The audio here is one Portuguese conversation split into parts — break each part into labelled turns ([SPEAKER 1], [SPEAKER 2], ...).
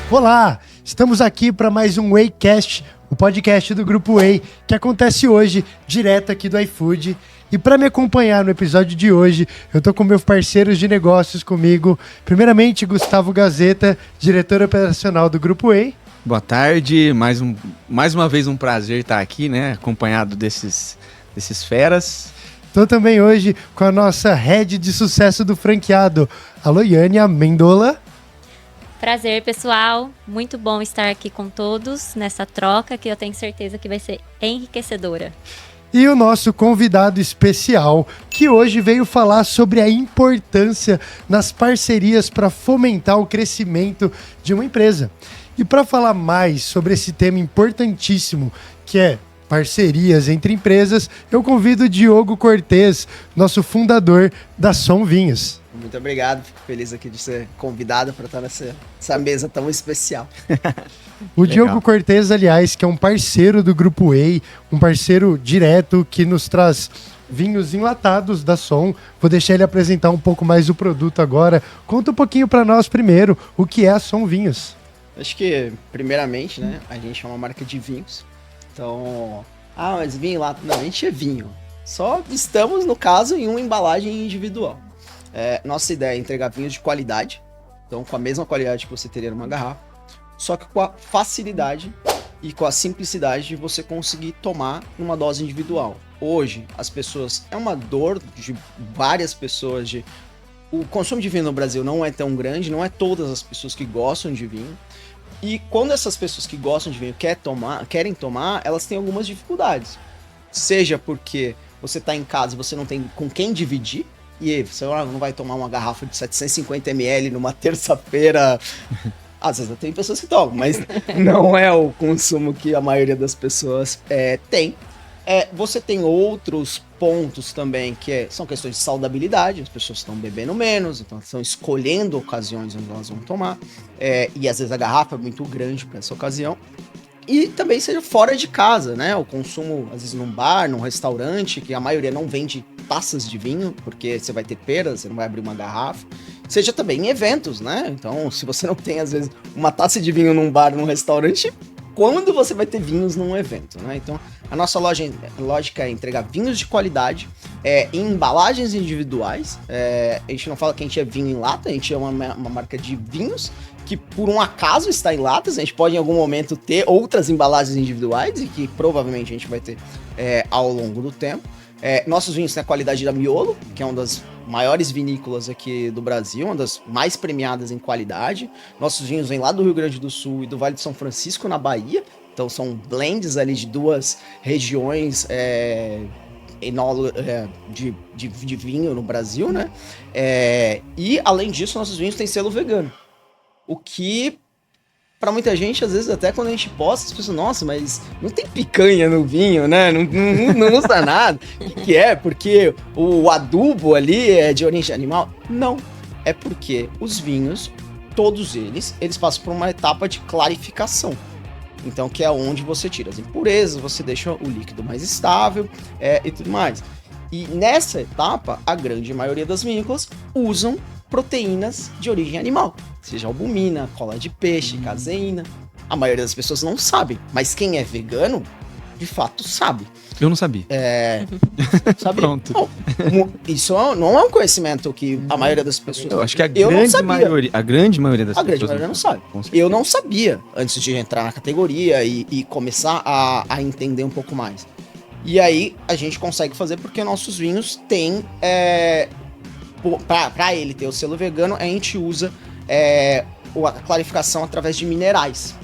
[SPEAKER 1] Olá, estamos aqui para mais um Waycast, o podcast do Grupo Way, que acontece hoje, direto aqui do iFood. E para me acompanhar no episódio de hoje, eu tô com meus parceiros de negócios comigo. Primeiramente, Gustavo Gazeta, diretor operacional do Grupo Way.
[SPEAKER 2] Boa tarde, mais uma vez um prazer estar aqui, né, acompanhado desses feras.
[SPEAKER 1] Tô também hoje com a nossa head de sucesso do franqueado, a Loiane Amendola.
[SPEAKER 3] Prazer, pessoal. Muito bom estar aqui com todos nessa troca que eu tenho certeza que vai ser enriquecedora.
[SPEAKER 1] E o nosso convidado especial, que hoje veio falar sobre a importância nas parcerias para fomentar o crescimento de uma empresa. E para falar mais sobre esse tema importantíssimo, que é parcerias entre empresas, eu convido o Diogo Cortez, nosso fundador da Som Vinhos.
[SPEAKER 4] Muito obrigado, fico feliz aqui de ser convidado para estar nessa mesa tão especial.
[SPEAKER 1] O Diogo Cortez, aliás, que é um parceiro do Grupo Way, um parceiro direto que nos traz vinhos enlatados da Som. Vou deixar ele apresentar um pouco mais o produto agora. Conta um pouquinho para nós primeiro o que é a Som Vinhos.
[SPEAKER 4] Acho que, primeiramente, né, a gente é uma marca de vinhos. Então, mas vinho lá... Não, a gente é vinho. Só estamos, no caso, em uma embalagem individual. Nossa ideia é entregar vinhos de qualidade, então com a mesma qualidade que você teria numa garrafa, só que com a facilidade e com a simplicidade de você conseguir tomar numa dose individual. Hoje, as pessoas... É uma dor de várias pessoas de... O consumo de vinho no Brasil não é tão grande, não é todas as pessoas que gostam de vinho. E quando essas pessoas que gostam de vinho querem tomar, elas têm algumas dificuldades. Seja porque você está em casa e você não tem com quem dividir, e você não vai tomar uma garrafa de 750 ml numa terça-feira. Às vezes tem pessoas que tomam, mas não é o consumo que a maioria das pessoas tem. Você tem outros pontos também, que são questões de saudabilidade. As pessoas estão bebendo menos, então estão escolhendo ocasiões onde elas vão tomar. E às vezes a garrafa é muito grande para essa ocasião. E também seja fora de casa, né? O consumo, às vezes, num bar, num restaurante, que a maioria não vende taças de vinho, porque você vai ter perda, você não vai abrir uma garrafa. Seja também em eventos, né? Então, se você não tem, às vezes, uma taça de vinho num bar, num restaurante, quando você vai ter vinhos num evento, né? Então, a nossa lógica é entregar vinhos de qualidade em embalagens individuais. A gente não fala que a gente é vinho em lata, a gente é uma marca de vinhos que por um acaso está em latas. A gente pode em algum momento ter outras embalagens individuais e que provavelmente a gente vai ter ao longo do tempo. Nossos vinhos têm a qualidade da Miolo, que é uma das maiores vinícolas aqui do Brasil, uma das mais premiadas em qualidade. Nossos vinhos vêm lá do Rio Grande do Sul e do Vale de São Francisco, na Bahia. Então são blends ali de duas regiões de vinho no Brasil, né? E além disso, nossos vinhos têm selo vegano. O que, pra muita gente, às vezes, até quando a gente posta, as pessoas, nossa, mas não tem picanha no vinho, né? Não usa nada. O que é? Porque o adubo ali é de origem animal? Não. É porque os vinhos, todos eles passam por uma etapa de clarificação. Então, que é onde você tira as impurezas, você deixa o líquido mais estável e tudo mais. E nessa etapa, a grande maioria das vinícolas usam proteínas de origem animal, seja albumina, cola de peixe, caseína. A maioria das pessoas não sabe, mas quem é vegano, de fato sabe.
[SPEAKER 2] Eu não sabia.
[SPEAKER 4] Sabe?
[SPEAKER 2] Pronto.
[SPEAKER 4] Não, isso não é um conhecimento que a maioria das pessoas...
[SPEAKER 2] Eu acho que a grande maioria das pessoas...
[SPEAKER 4] A grande maioria não sabe. Eu não sabia antes de entrar na categoria e começar a entender um pouco mais. E aí a gente consegue fazer porque nossos vinhos têm... Para ele ter o selo vegano, a gente usa a clarificação através de minerais.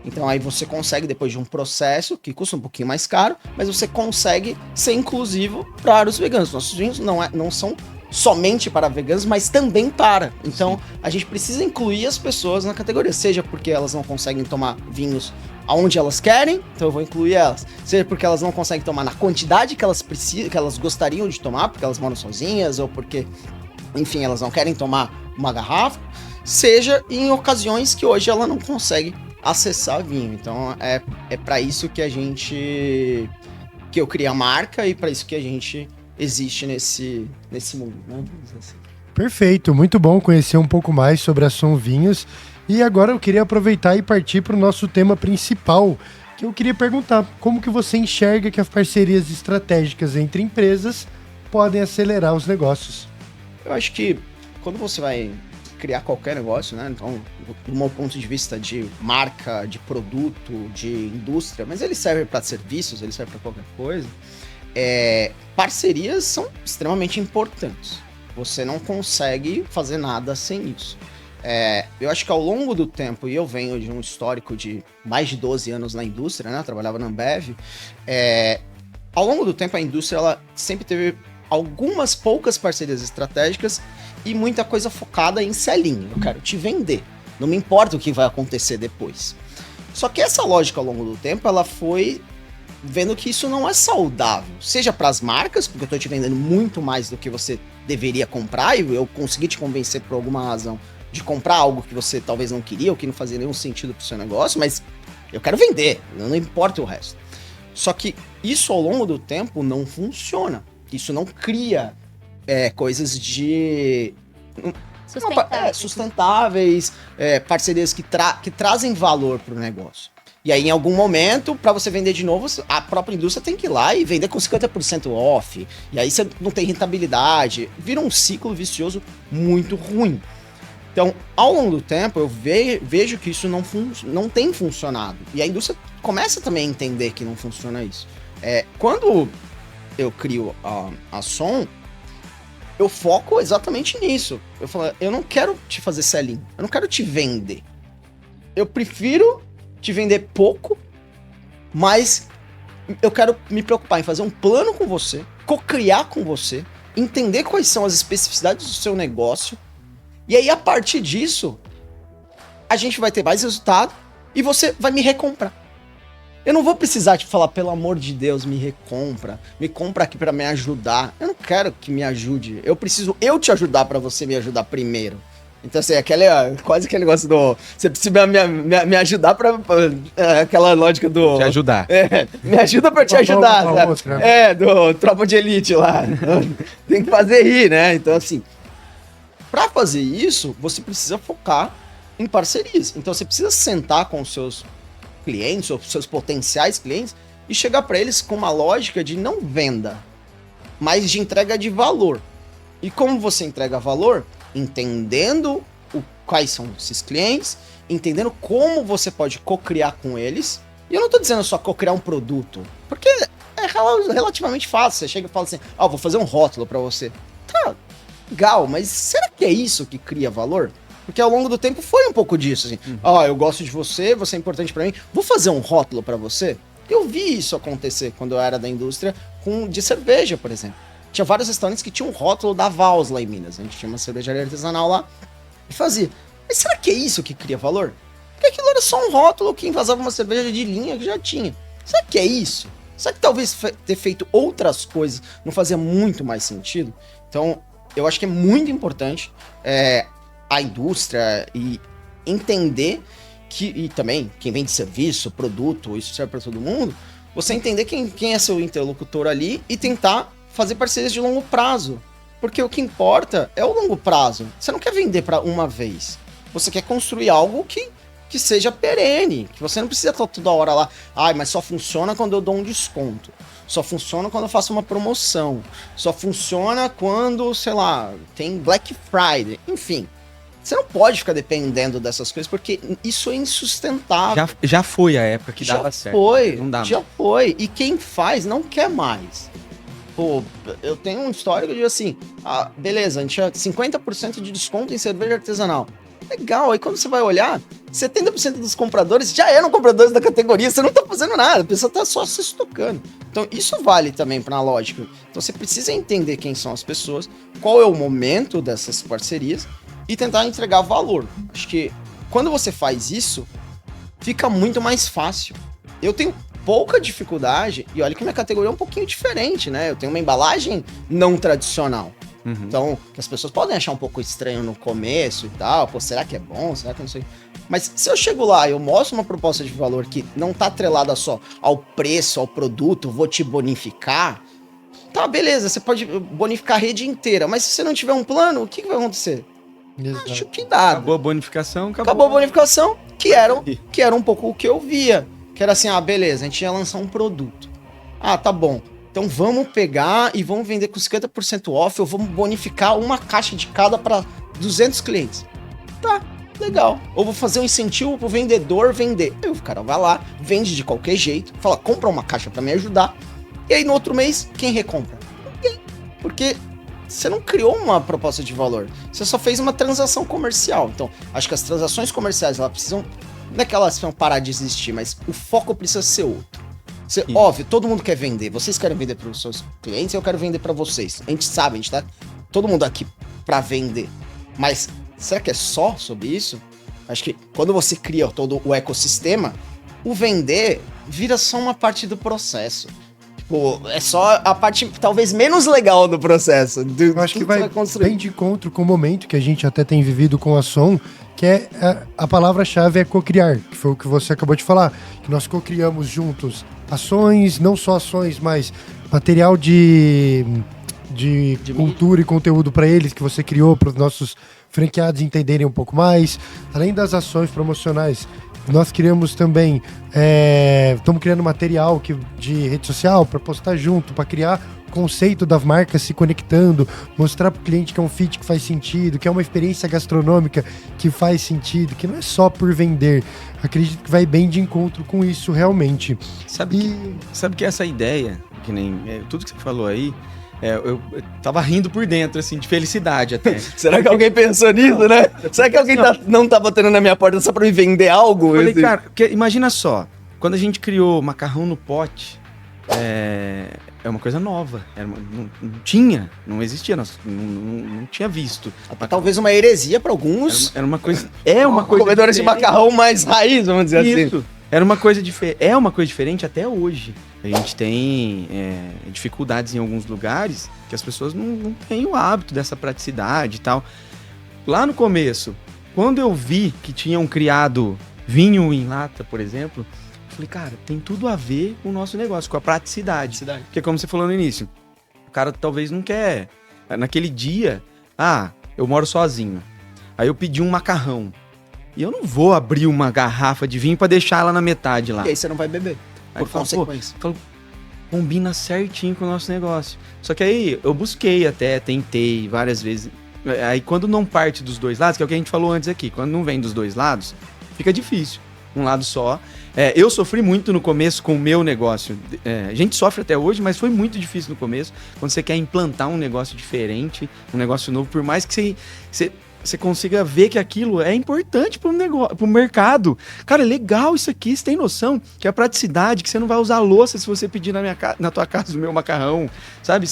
[SPEAKER 4] Então aí você consegue, depois de um processo que custa um pouquinho mais caro, mas você consegue ser inclusivo para os veganos. Nossos vinhos não são somente para veganos, mas também para. Então a gente precisa incluir as pessoas na categoria, seja porque elas não conseguem tomar vinhos aonde elas querem, então eu vou incluir elas. Seja porque elas não conseguem tomar na quantidade que elas precisam, que elas gostariam de tomar, porque elas moram sozinhas ou porque, enfim, elas não querem tomar uma garrafa, seja em ocasiões que hoje ela não consegue acessar vinho. Então é para isso que eu criei a marca e para isso que a gente existe nesse mundo, né?
[SPEAKER 1] Perfeito, muito bom conhecer um pouco mais sobre a Som Vinhos. E agora eu queria aproveitar e partir para o nosso tema principal, que eu queria perguntar como que você enxerga que as parcerias estratégicas entre empresas podem acelerar os negócios?
[SPEAKER 4] Eu acho que quando você vai criar qualquer negócio, né? Então, do meu ponto de vista de marca, de produto, de indústria, mas ele serve para serviços, ele serve para qualquer coisa, parcerias são extremamente importantes. Você não consegue fazer nada sem isso. Eu acho que ao longo do tempo, e eu venho de um histórico de mais de 12 anos na indústria, né? Eu trabalhava na Ambev. Ao longo do tempo, a indústria ela sempre teve algumas poucas parcerias estratégicas e muita coisa focada em sell-in. Eu quero te vender. Não me importa o que vai acontecer depois. Só que essa lógica ao longo do tempo, ela foi vendo que isso não é saudável. Seja para as marcas, porque eu estou te vendendo muito mais do que você deveria comprar e eu consegui te convencer por alguma razão de comprar algo que você talvez não queria ou que não fazia nenhum sentido pro seu negócio, mas eu quero vender, não importa o resto. Só que isso ao longo do tempo não funciona. Isso não cria coisas de... sustentáveis, parcerias que trazem valor pro negócio. E aí, em algum momento, para você vender de novo, a própria indústria tem que ir lá e vender com 50% off. E aí você não tem rentabilidade. Vira um ciclo vicioso muito ruim. Então, ao longo do tempo, eu vejo que isso não tem funcionado. E a indústria começa também a entender que não funciona isso. Quando eu crio a Som, eu foco exatamente nisso. Eu falo, eu não quero te fazer sell-in, eu não quero te vender. Eu prefiro te vender pouco, mas eu quero me preocupar em fazer um plano com você, co-criar com você, entender quais são as especificidades do seu negócio, e aí a partir disso, a gente vai ter mais resultado e você vai me recomprar. Eu não vou precisar te falar, pelo amor de Deus, me compra aqui pra me ajudar. Eu não quero que me ajude, eu preciso eu te ajudar pra você me ajudar primeiro. Então, assim, quase aquele negócio do... Você precisa me ajudar pra... aquela lógica do...
[SPEAKER 2] Te ajudar.
[SPEAKER 4] Me ajuda pra te ajudar. Do Tropa de Elite lá. Tem que fazer rir, né? Então, assim, pra fazer isso, você precisa focar em parcerias. Então, você precisa sentar com os seus clientes, ou seus potenciais clientes, e chegar pra eles com uma lógica de não venda, mas de entrega de valor. E como você entrega valor? Entendendo quais são esses clientes, entendendo como você pode co-criar com eles. E eu não tô dizendo só co-criar um produto, porque é relativamente fácil. Você chega e fala assim, vou fazer um rótulo pra você. Tá, legal, mas será que é isso que cria valor? Porque ao longo do tempo foi um pouco disso, assim. Eu gosto de você, você é importante pra mim, vou fazer um rótulo pra você? Eu vi isso acontecer quando eu era da indústria de cerveja, por exemplo. Tinha vários restaurantes que tinham um rótulo da Vals lá em Minas. A gente tinha uma cervejaria artesanal lá e fazia. Mas será que é isso que cria valor? Porque aquilo era só um rótulo que envasava uma cerveja de linha que já tinha. Será que é isso? Será que talvez ter feito outras coisas não fazia muito mais sentido? Então, eu acho que é muito importante a indústria e entender que... E também, quem vende serviço, produto, isso serve para todo mundo. Você entender quem é seu interlocutor ali e tentar fazer parcerias de longo prazo, porque o que importa é o longo prazo. Você não quer vender para uma vez, você quer construir algo que seja perene, que você não precisa estar toda hora lá, mas só funciona quando eu dou um desconto, só funciona quando eu faço uma promoção, só funciona quando, sei lá, tem Black Friday, enfim. Você não pode ficar dependendo dessas coisas, porque isso é insustentável.
[SPEAKER 2] Já foi a época que dava certo.
[SPEAKER 4] Já foi. E quem faz não quer mais. Pô, eu tenho um histórico de assim, beleza, a gente tinha 50% de desconto em cerveja artesanal. Legal, aí quando você vai olhar, 70% dos compradores já eram compradores da categoria, você não tá fazendo nada, a pessoa tá só se estocando. Então isso vale também pra lógica. Então você precisa entender quem são as pessoas, qual é o momento dessas parcerias e tentar entregar valor. Acho que quando você faz isso, fica muito mais fácil. Eu tenho pouca dificuldade, e olha que minha categoria é um pouquinho diferente, né? Eu tenho uma embalagem não tradicional. Então, que as pessoas podem achar um pouco estranho no começo e tal. Pô, será que é bom? Será que não sei? Mas se eu chego lá e eu mostro uma proposta de valor que não tá atrelada só ao preço, ao produto, vou te bonificar, tá, beleza, você pode bonificar a rede inteira, mas se você não tiver um plano, o que vai acontecer?
[SPEAKER 1] Exato.
[SPEAKER 4] Acho que dá.
[SPEAKER 2] Acabou a bonificação,
[SPEAKER 4] Acabou a bonificação, que era um pouco o que eu via. Que era assim, beleza, a gente ia lançar um produto. Tá bom. Então vamos pegar e vamos vender com 50% off, ou vamos bonificar uma caixa de cada para 200 clientes. Tá, legal. Ou vou fazer um incentivo pro vendedor vender. Aí o cara vai lá, vende de qualquer jeito, fala, compra uma caixa para me ajudar. E aí no outro mês, quem recompra? Ninguém. Porque você não criou uma proposta de valor. Você só fez uma transação comercial. Então, acho que as transações comerciais, elas precisam... Não é que elas vão parar de existir, mas o foco precisa ser outro. Óbvio, todo mundo quer vender. Vocês querem vender para os seus clientes, eu quero vender para vocês. A gente sabe, a gente tá todo mundo aqui para vender. Mas será que é só sobre isso? Acho que quando você cria todo o ecossistema, o vender vira só uma parte do processo. Tipo, é só a parte talvez menos legal do processo.
[SPEAKER 1] Eu acho que vai bem de encontro com o momento que a gente até tem vivido com a Som, que é a palavra-chave é cocriar, que foi o que você acabou de falar, que nós cocriamos juntos ações, não só ações, mas material de cultura e conteúdo para eles, que você criou para os nossos franqueados entenderem um pouco mais, além das ações promocionais. Nós criamos também, estamos criando material de rede social para postar junto, para criar conceito das marcas se conectando, mostrar para o cliente que é um fit que faz sentido, que é uma experiência gastronômica que faz sentido, que não é só por vender. Acredito que vai bem de encontro com isso realmente.
[SPEAKER 2] Sabe que essa ideia, que nem tudo que você falou aí, eu tava rindo por dentro, assim, de felicidade até.
[SPEAKER 4] Será que alguém pensou nisso, né? Será que alguém não tá batendo na minha porta só pra me vender algo?
[SPEAKER 2] Eu falei, cara, porque imagina só, quando a gente criou macarrão no pote, é uma coisa nova. Não existia, não tinha visto.
[SPEAKER 4] Talvez uma heresia pra alguns.
[SPEAKER 2] Era uma coisa. Uma coisa.
[SPEAKER 4] Comedores de macarrão mais raiz, vamos dizer assim.
[SPEAKER 2] Era uma coisa diferente. É uma coisa diferente até hoje. A gente tem dificuldades em alguns lugares que as pessoas não têm o hábito dessa praticidade e tal. Lá no começo, quando eu vi que tinham criado vinho em lata, por exemplo, eu falei, cara, tem tudo a ver com o nosso negócio, com a praticidade. Porque como você falou no início, o cara talvez não quer... Naquele dia, eu moro sozinho. Aí eu pedi um macarrão. E eu não vou abrir uma garrafa de vinho pra deixar ela na metade lá.
[SPEAKER 4] E aí você não vai beber, por consequência.
[SPEAKER 2] Combina certinho com o nosso negócio. Só que aí eu busquei até, tentei várias vezes. Aí quando não parte dos dois lados, que é o que a gente falou antes aqui, quando não vem dos dois lados, fica difícil. Um lado só. Eu sofri muito no começo com o meu negócio. A gente sofre até hoje, mas foi muito difícil no começo. Quando você quer implantar um negócio diferente, um negócio novo, por mais que você consiga ver que aquilo é importante para o mercado. Cara, é legal isso aqui, você tem noção que é a praticidade, que você não vai usar louça se você pedir na tua casa o meu macarrão, sabe?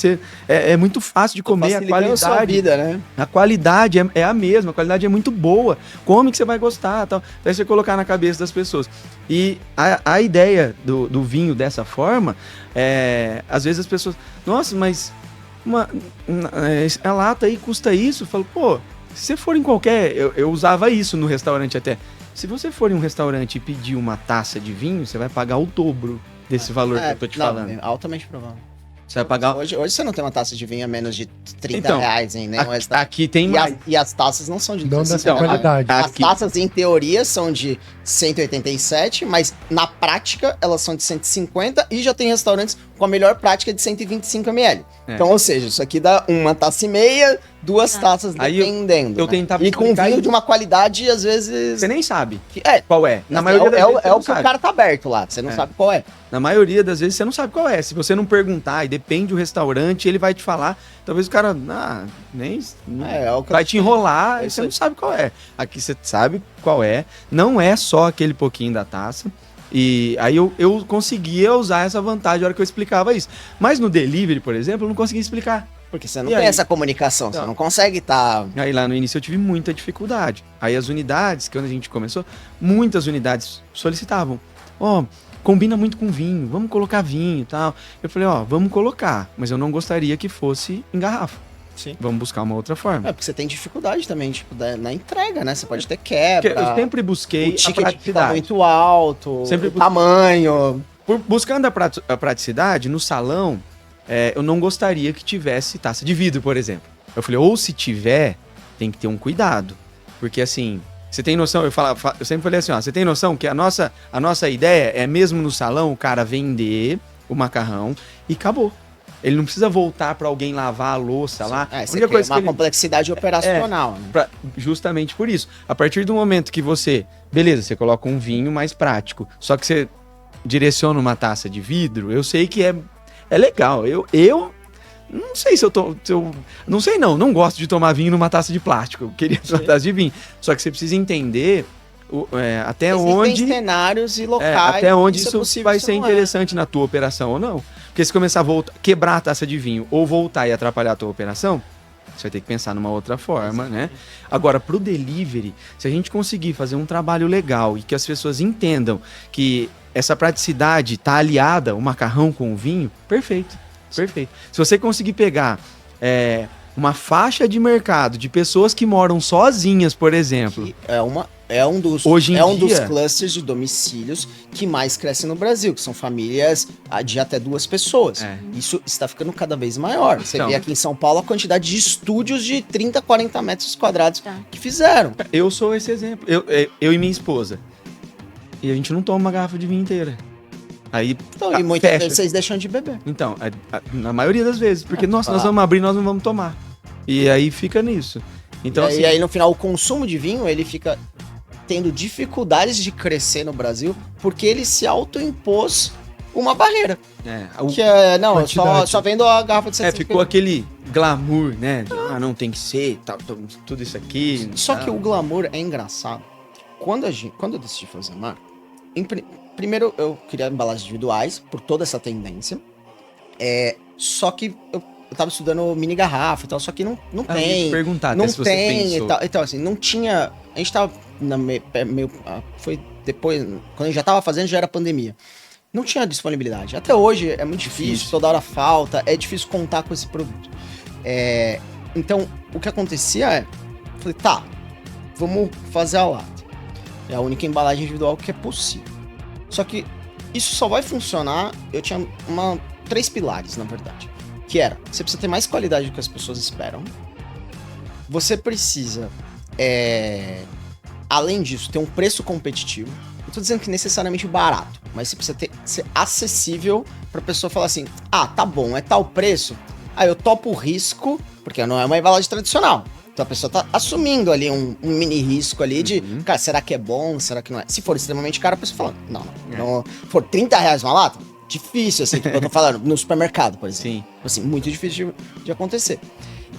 [SPEAKER 2] É muito fácil de comer, a qualidade...
[SPEAKER 4] a sua vida, né?
[SPEAKER 2] A qualidade é a mesma, a qualidade é muito boa, come que você vai gostar, tal. Daí você colocar na cabeça das pessoas. E a ideia do vinho dessa forma, às vezes as pessoas, nossa, mas a lata aí custa isso? Eu falo, pô, se você for em qualquer... Eu usava isso no restaurante até. Se você for em um restaurante e pedir uma taça de vinho, você vai pagar o dobro desse valor que eu tô te falando.
[SPEAKER 4] É altamente provável.
[SPEAKER 2] Você vai pagar...
[SPEAKER 4] Hoje você não tem uma taça de vinho a menos de 30 reais em nenhum restaurante.
[SPEAKER 2] Aqui tem mais.
[SPEAKER 4] E as taças não são de...
[SPEAKER 1] Não dessa qualidade.
[SPEAKER 4] As taças, em teoria, são de 187, mas na prática elas são de 150 e já tem restaurantes com a melhor prática de 125 ml. Então, ou seja, isso aqui dá uma taça e meia, 2 taças, dependendo.
[SPEAKER 2] Eu tentava
[SPEAKER 4] e com vinho de uma qualidade, às vezes...
[SPEAKER 2] Você nem sabe qual é.
[SPEAKER 4] Na maioria das vezes o que o cara tá aberto lá, você não sabe qual é.
[SPEAKER 2] Na maioria das vezes você não sabe qual é. Se você não perguntar, e depende do restaurante, ele vai te falar, talvez o cara vai te enrolar e você não sabe qual é. Aqui você sabe qual é, não é só aquele pouquinho da taça. E aí eu conseguia usar essa vantagem na hora que eu explicava isso. Mas no delivery, por exemplo, eu não conseguia explicar.
[SPEAKER 4] Porque você não tem essa comunicação, você não consegue estar...
[SPEAKER 2] Aí lá no início eu tive muita dificuldade. Aí as unidades, quando a gente começou, muitas unidades solicitavam. Combina muito com vinho, vamos colocar vinho e tal. Eu falei, vamos colocar, mas eu não gostaria que fosse em garrafa.
[SPEAKER 4] Sim.
[SPEAKER 2] Vamos buscar uma outra forma.
[SPEAKER 4] Porque você tem dificuldade também, tipo, na entrega, né? Você pode ter quebra.
[SPEAKER 2] Eu sempre busquei
[SPEAKER 4] o ticket tá muito alto, o tamanho.
[SPEAKER 2] Buscando a praticidade, no salão, eu não gostaria que tivesse taça de vidro, por exemplo. Eu falei, ou se tiver, tem que ter um cuidado. Porque assim, você tem noção, eu sempre falei assim, ó, você tem noção que a nossa ideia é mesmo no salão o cara vender o macarrão e acabou. Ele não precisa voltar para alguém lavar a louça lá.
[SPEAKER 4] Você tem uma complexidade operacional. Né?
[SPEAKER 2] Justamente por isso. A partir do momento que você coloca um vinho mais prático, só que você direciona uma taça de vidro, eu sei que é legal. Eu não sei se não sei não gosto de tomar vinho numa taça de plástico. Eu queria uma taça de vinho. Só que você precisa entender até
[SPEAKER 4] Existem
[SPEAKER 2] onde
[SPEAKER 4] cenários e locais.
[SPEAKER 2] Até onde isso vai ser interessante na tua operação ou não. Porque se começar a quebrar a taça de vinho ou voltar e atrapalhar a tua operação, você vai ter que pensar numa outra forma, né? Agora, pro delivery, se a gente conseguir fazer um trabalho legal e que as pessoas entendam que essa praticidade tá aliada o macarrão com o vinho, perfeito. Perfeito. Se você conseguir pegar uma faixa de mercado de pessoas que moram sozinhas, por exemplo.
[SPEAKER 4] Que é um dos clusters de domicílios que mais crescem no Brasil, que são famílias de até 2 pessoas. Isso está ficando cada vez maior. Você vê aqui em São Paulo a quantidade de estúdios de 30, 40 metros quadrados que fizeram.
[SPEAKER 2] Eu sou esse exemplo. Eu e minha esposa. E a gente não toma uma garrafa de vinho inteira. Aí,
[SPEAKER 4] e muitas vezes vocês deixam de beber.
[SPEAKER 2] Então, na maioria das vezes. Porque, nós vamos abrir e nós não vamos tomar. E aí fica nisso. Então,
[SPEAKER 4] e aí, no final, o consumo de vinho, ele fica tendo dificuldades de crescer no Brasil, porque ele se autoimpôs uma barreira. Só vendo a garrafa de 750.
[SPEAKER 2] Ficou aquele glamour, né? Não tem que ser, tudo isso aqui.
[SPEAKER 4] Só que o glamour é engraçado. Quando eu decidi fazer a marca, primeiro eu queria embalagens individuais, por toda essa tendência. Só que eu tava estudando mini garrafa e tal, só que não tem.
[SPEAKER 2] Perguntar
[SPEAKER 4] não
[SPEAKER 2] se você
[SPEAKER 4] tem
[SPEAKER 2] pensou.
[SPEAKER 4] e tal. Então, assim, não tinha. A gente tava foi depois, quando a gente já tava fazendo, já era pandemia. Não tinha disponibilidade. Até hoje é muito difícil, toda hora falta, é difícil contar com esse produto. Então, o que acontecia falei, vamos fazer a lata. É a única embalagem individual que é possível. Só que isso só vai funcionar, eu tinha 3 pilares, na verdade. Que era, você precisa ter mais qualidade do que as pessoas esperam. Você precisa, além disso, ter um preço competitivo. Não tô dizendo que necessariamente barato, mas você precisa ser acessível pra pessoa falar assim, tá bom, é tal preço, eu topo o risco, porque não é uma embalagem tradicional. Então a pessoa tá assumindo ali um mini risco ali de, cara, será que é bom, será que não é? Se for extremamente caro, a pessoa fala, não. For R$30 uma lata, difícil, assim, tipo, eu tô falando, no supermercado, por exemplo.
[SPEAKER 2] Sim.
[SPEAKER 4] Assim, muito difícil de acontecer.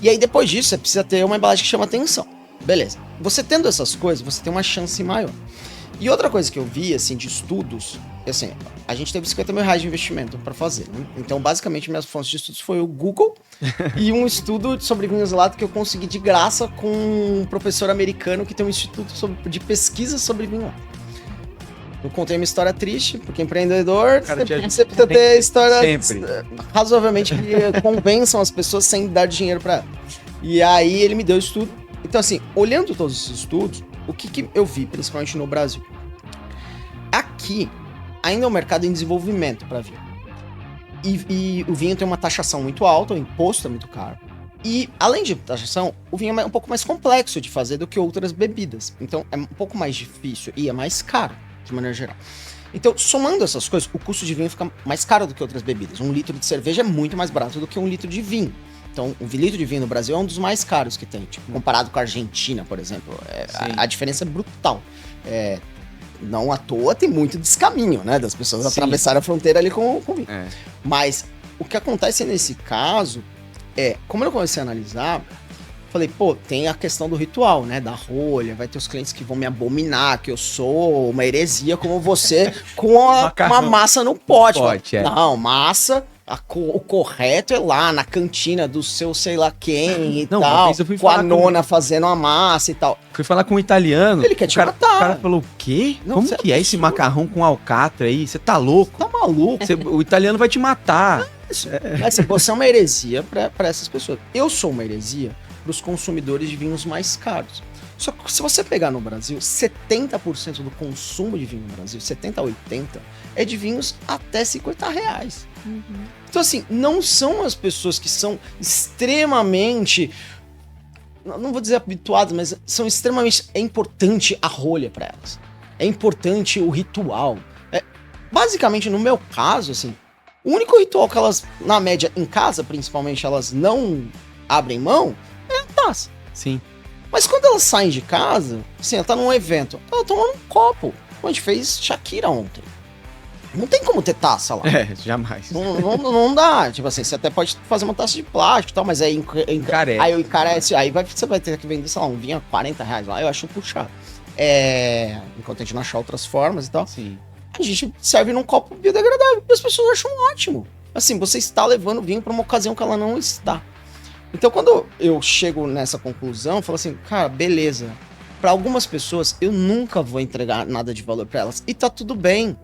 [SPEAKER 4] E aí, depois disso, você precisa ter uma embalagem que chama atenção. Beleza. Você tendo essas coisas, você tem uma chance maior. E outra coisa que eu vi, assim, de estudos, assim, a gente teve R$50 mil de investimento pra fazer, né? Então, basicamente, minhas fontes de estudos foi o Google e um estudo sobre vinhos lata que eu consegui de graça com um professor americano que tem um instituto de pesquisa sobre vinho lata. Eu contei uma história triste, porque empreendedor, você precisa ter histórias razoavelmente que convençam as pessoas sem dar dinheiro pra ela. E aí ele me deu o estudo. Então, assim, olhando todos esses estudos, o que eu vi, principalmente no Brasil? Aqui, ainda é um mercado em desenvolvimento para vinho. E o vinho tem uma taxação muito alta, o imposto é muito caro. E, além de taxação, o vinho é um pouco mais complexo de fazer do que outras bebidas. Então, é um pouco mais difícil e é mais caro, de maneira geral. Então, somando essas coisas, o custo de vinho fica mais caro do que outras bebidas. 1 litro de cerveja é muito mais barato do que 1 litro de vinho. Então, o litro de vinho no Brasil é um dos mais caros que tem. Tipo, comparado com a Argentina, por exemplo. A diferença é brutal. Não à toa tem muito descaminho, né? Das pessoas atravessarem a fronteira ali com vinho. Mas o que acontece nesse caso como eu comecei a analisar, falei, tem a questão do ritual, né? Da rolha, vai ter os clientes que vão me abominar, que eu sou uma heresia como você, com uma massa no pote. Não, massa... O correto é lá na cantina do seu sei lá quem e tal, com a nona fazendo a massa e tal.
[SPEAKER 2] Fui falar com um italiano.
[SPEAKER 4] Ele quer te matar.
[SPEAKER 2] O cara falou, o quê? Como que é esse macarrão com alcatra aí? Você tá louco?
[SPEAKER 4] Tá maluco?
[SPEAKER 2] O italiano vai te matar.
[SPEAKER 4] Mas você é uma heresia pra essas pessoas. Eu sou uma heresia pros consumidores de vinhos mais caros. Só que se você pegar no Brasil, 70% do consumo de vinho no Brasil, 70% a 80%, é de vinhos até R$50. Então, assim, não são as pessoas que são extremamente não vou dizer habituadas, mas são extremamente... É importante a rolha para elas. É importante o ritual. Basicamente, no meu caso, assim, o único ritual que elas, na média, em casa, principalmente, elas não abrem mão, é a taça.
[SPEAKER 2] Sim.
[SPEAKER 4] Mas quando elas saem de casa, assim, ela tá num evento, ela toma um copo. A gente fez Shakira ontem. Não tem como ter taça lá.
[SPEAKER 2] Jamais.
[SPEAKER 4] Não dá. Tipo assim, você até pode fazer uma taça de plástico e tal, mas aí
[SPEAKER 2] Encarece.
[SPEAKER 4] aí encarece. Aí você vai ter que vender, sei lá, um vinho a R$40 lá. Eu acho puxado. Enquanto a gente não achar outras formas e tal.
[SPEAKER 2] Sim.
[SPEAKER 4] A gente serve num copo biodegradável e as pessoas acham ótimo. Assim, você está levando vinho para uma ocasião que ela não está. Então, quando eu chego nessa conclusão, eu falo assim, cara, beleza. Para algumas pessoas, eu nunca vou entregar nada de valor para elas. E tá tudo bem.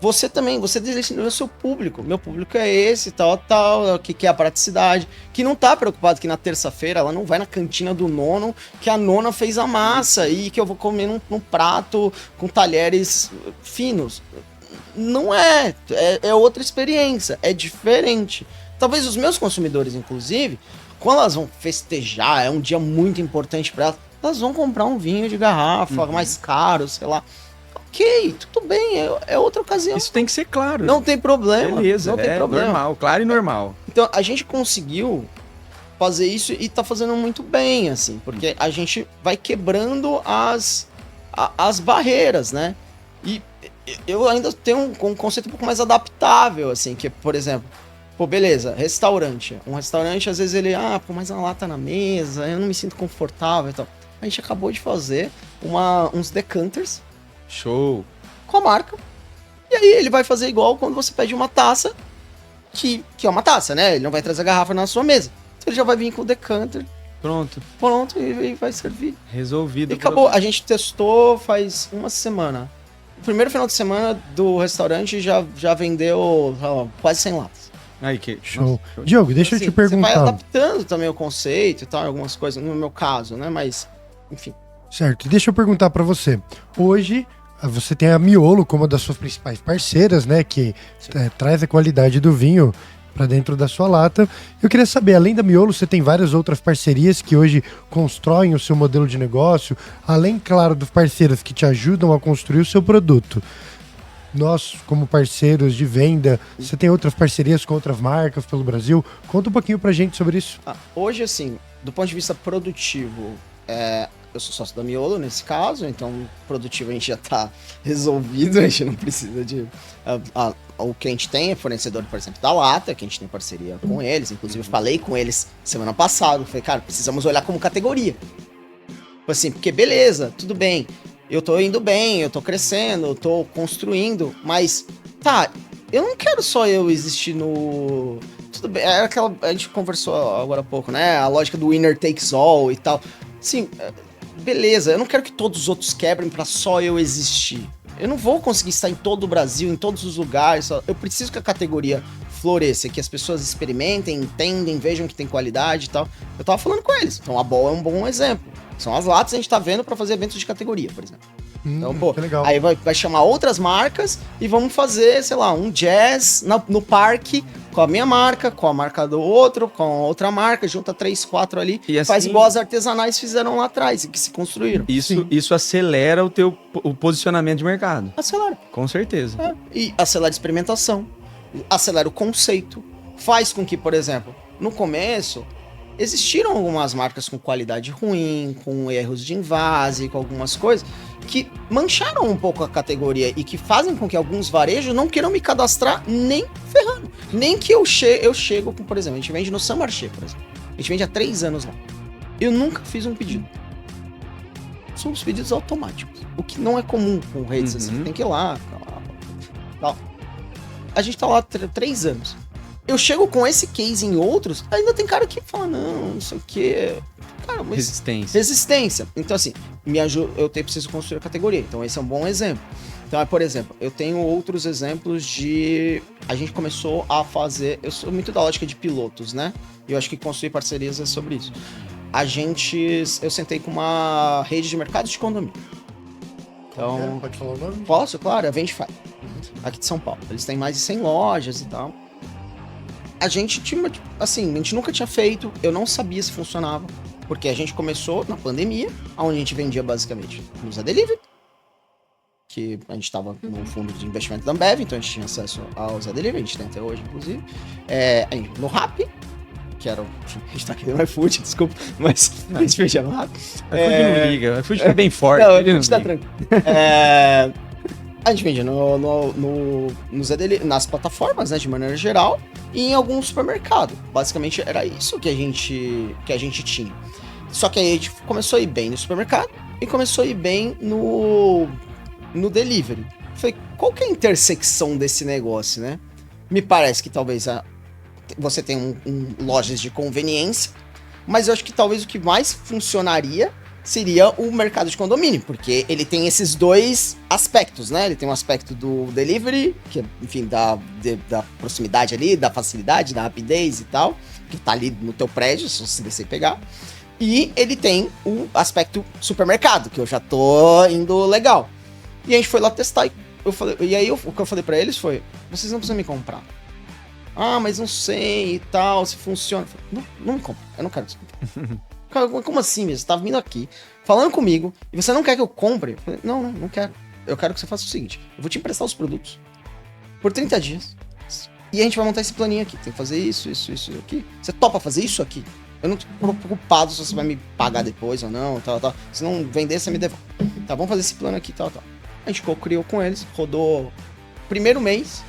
[SPEAKER 4] Você também, você designou o seu público. Meu público é esse, tal, que quer a praticidade. Que não tá preocupado que na terça-feira ela não vai na cantina do nono, que a nona fez a massa e que eu vou comer num prato com talheres finos. Não é. É outra experiência. É diferente. Talvez os meus consumidores, inclusive, quando elas vão festejar, é um dia muito importante para elas vão comprar um vinho de garrafa mais caro, sei lá. Ok, tudo bem, é outra ocasião.
[SPEAKER 2] Isso tem que ser claro.
[SPEAKER 4] Não tem problema.
[SPEAKER 2] Beleza,
[SPEAKER 4] não tem problema.
[SPEAKER 2] Normal, claro e normal.
[SPEAKER 4] Então, a gente conseguiu fazer isso e tá fazendo muito bem, assim, porque a gente vai quebrando as barreiras, né? E eu ainda tenho um conceito um pouco mais adaptável, assim, que, por exemplo, pô, beleza, restaurante. Um restaurante, às vezes, ele, mas a lata na mesa, eu não me sinto confortável e tal. A gente acabou de fazer uns decanters.
[SPEAKER 2] Show.
[SPEAKER 4] Com a marca. E aí ele vai fazer igual quando você pede uma taça, que é uma taça, né? Ele não vai trazer a garrafa na sua mesa. Então ele já vai vir com o decanter.
[SPEAKER 2] Pronto.
[SPEAKER 4] E vai servir.
[SPEAKER 2] Resolvido.
[SPEAKER 4] E acabou. A gente testou faz uma semana. No primeiro final de semana do restaurante já vendeu quase 100 latas.
[SPEAKER 2] Aí, que
[SPEAKER 1] Show. Diogo, deixa
[SPEAKER 4] Assim,
[SPEAKER 1] eu te perguntar.
[SPEAKER 4] Você vai adaptando também o conceito e tal, algumas coisas, no meu caso, né? Mas, enfim.
[SPEAKER 1] Certo, deixa eu perguntar pra você. Hoje, você tem a Miolo como uma das suas principais parceiras, né? Que traz a qualidade do vinho pra dentro da sua lata. Eu queria saber, além da Miolo, você tem várias outras parcerias que hoje constroem o seu modelo de negócio, além, claro, dos parceiros que te ajudam a construir o seu produto. Nós, como parceiros de venda, você tem outras parcerias com outras marcas pelo Brasil? Conta um pouquinho pra gente sobre isso.
[SPEAKER 4] Hoje, assim, do ponto de vista produtivo, eu sou sócio da Miolo nesse caso, então produtivo a gente já tá resolvido, a gente não precisa de... O que a gente tem é fornecedor, por exemplo, da lata, que a gente tem parceria com eles, inclusive eu falei com eles semana passada, falei, cara, precisamos olhar como categoria. Assim, porque beleza, tudo bem, eu tô indo bem, eu tô crescendo, eu tô construindo, mas, eu não quero só eu existir no... Tudo bem, é aquela... A gente conversou agora há pouco, né? A lógica do winner takes all e tal. Sim, beleza, eu não quero que todos os outros quebrem pra só eu existir. Eu não vou conseguir estar em todo o Brasil, em todos os lugares. Eu preciso que a categoria floresça, que as pessoas experimentem, entendem, vejam que tem qualidade e tal. Eu tava falando com eles. Então a Ball é um bom exemplo. São as latas que a gente tá vendo pra fazer eventos de categoria, por exemplo. Então,
[SPEAKER 1] que legal.
[SPEAKER 4] Aí vai chamar outras marcas e vamos fazer, sei lá, um jazz no parque com a minha marca, com a marca do outro, com a outra marca, junta 3, 4 ali,
[SPEAKER 2] e assim,
[SPEAKER 4] faz igual as artesanais fizeram lá atrás e que se construíram.
[SPEAKER 2] Isso acelera o posicionamento de mercado.
[SPEAKER 4] Acelera.
[SPEAKER 2] Com certeza.
[SPEAKER 4] E acelera a experimentação, acelera o conceito, faz com que, por exemplo, no começo... Existiram algumas marcas com qualidade ruim, com erros de envase, com algumas coisas que mancharam um pouco a categoria e que fazem com que alguns varejos não queiram me cadastrar nem ferrando. Nem que eu chego com, por exemplo, a gente vende no Saint Marché, por exemplo. A gente vende há 3 anos lá. Eu nunca fiz um pedido. São os pedidos automáticos. O que não é comum com redes assim. Tem que ir lá, tal. A gente tá lá há 3 anos. Eu chego com esse case em outros, ainda tem cara que fala, não sei o quê. Cara, mas... Resistência. Então, assim, preciso construir a categoria. Então, esse é um bom exemplo. Então, por exemplo, eu tenho outros exemplos de... A gente começou a fazer... Eu sou muito da lógica de pilotos, né? E eu acho que construir parcerias é sobre isso. Eu sentei com uma rede de mercados de condomínio. Então...
[SPEAKER 1] Pode falar o nome?
[SPEAKER 4] Posso, claro, é a Vendify, aqui de São Paulo. Eles têm mais de 100 lojas e tal. A gente tinha, assim, a gente nunca tinha feito, eu não sabia se funcionava. Porque a gente começou na pandemia, onde a gente vendia basicamente no Zé Delivery, que a gente estava no fundo de investimento da Ambev, então a gente tinha acesso ao Zé Delivery, a gente tem até hoje, inclusive. No Rappi, que era a gente tá aqui no iFood, desculpa, mas a gente vendia no Rappi.
[SPEAKER 2] iFood não liga, o iFood tá bem forte.
[SPEAKER 4] Não, a
[SPEAKER 2] ele
[SPEAKER 4] gente tá
[SPEAKER 2] liga.
[SPEAKER 4] tranquilo. A gente vendia no Zé Delivery, nas plataformas, né, de maneira geral, e em algum supermercado. Basicamente era isso que a gente tinha. Só que aí a gente começou a ir bem no supermercado e começou a ir bem no delivery. Falei, qual que é a intersecção desse negócio, né? Me parece que talvez você tem lojas de conveniência, mas eu acho que talvez o que mais funcionaria seria o mercado de condomínio, porque ele tem esses dois aspectos, né? Ele tem um aspecto do delivery, que é, enfim, da proximidade ali, da facilidade, da rapidez e tal, que tá ali no teu prédio, se você descer e pegar. E ele tem o aspecto supermercado, que eu já tô indo legal. E a gente foi lá testar e aí o que eu falei pra eles foi, vocês não precisam me comprar. Ah, mas não sei e tal, se funciona. Eu falei, não me compra, eu não quero que você compre. Como assim, mesmo? Você tá vindo aqui, falando comigo, e você não quer que eu compre? Eu falei, não quero. Eu quero que você faça o seguinte, eu vou te emprestar os produtos por 30 dias. E a gente vai montar esse planinho aqui. Tem que fazer isso aqui. Você topa fazer isso aqui? Eu não tô preocupado se você vai me pagar depois ou não, tal. Se não vender, você me devolve. Tá, vamos fazer esse plano aqui, tal. A gente criou com eles, rodou primeiro mês,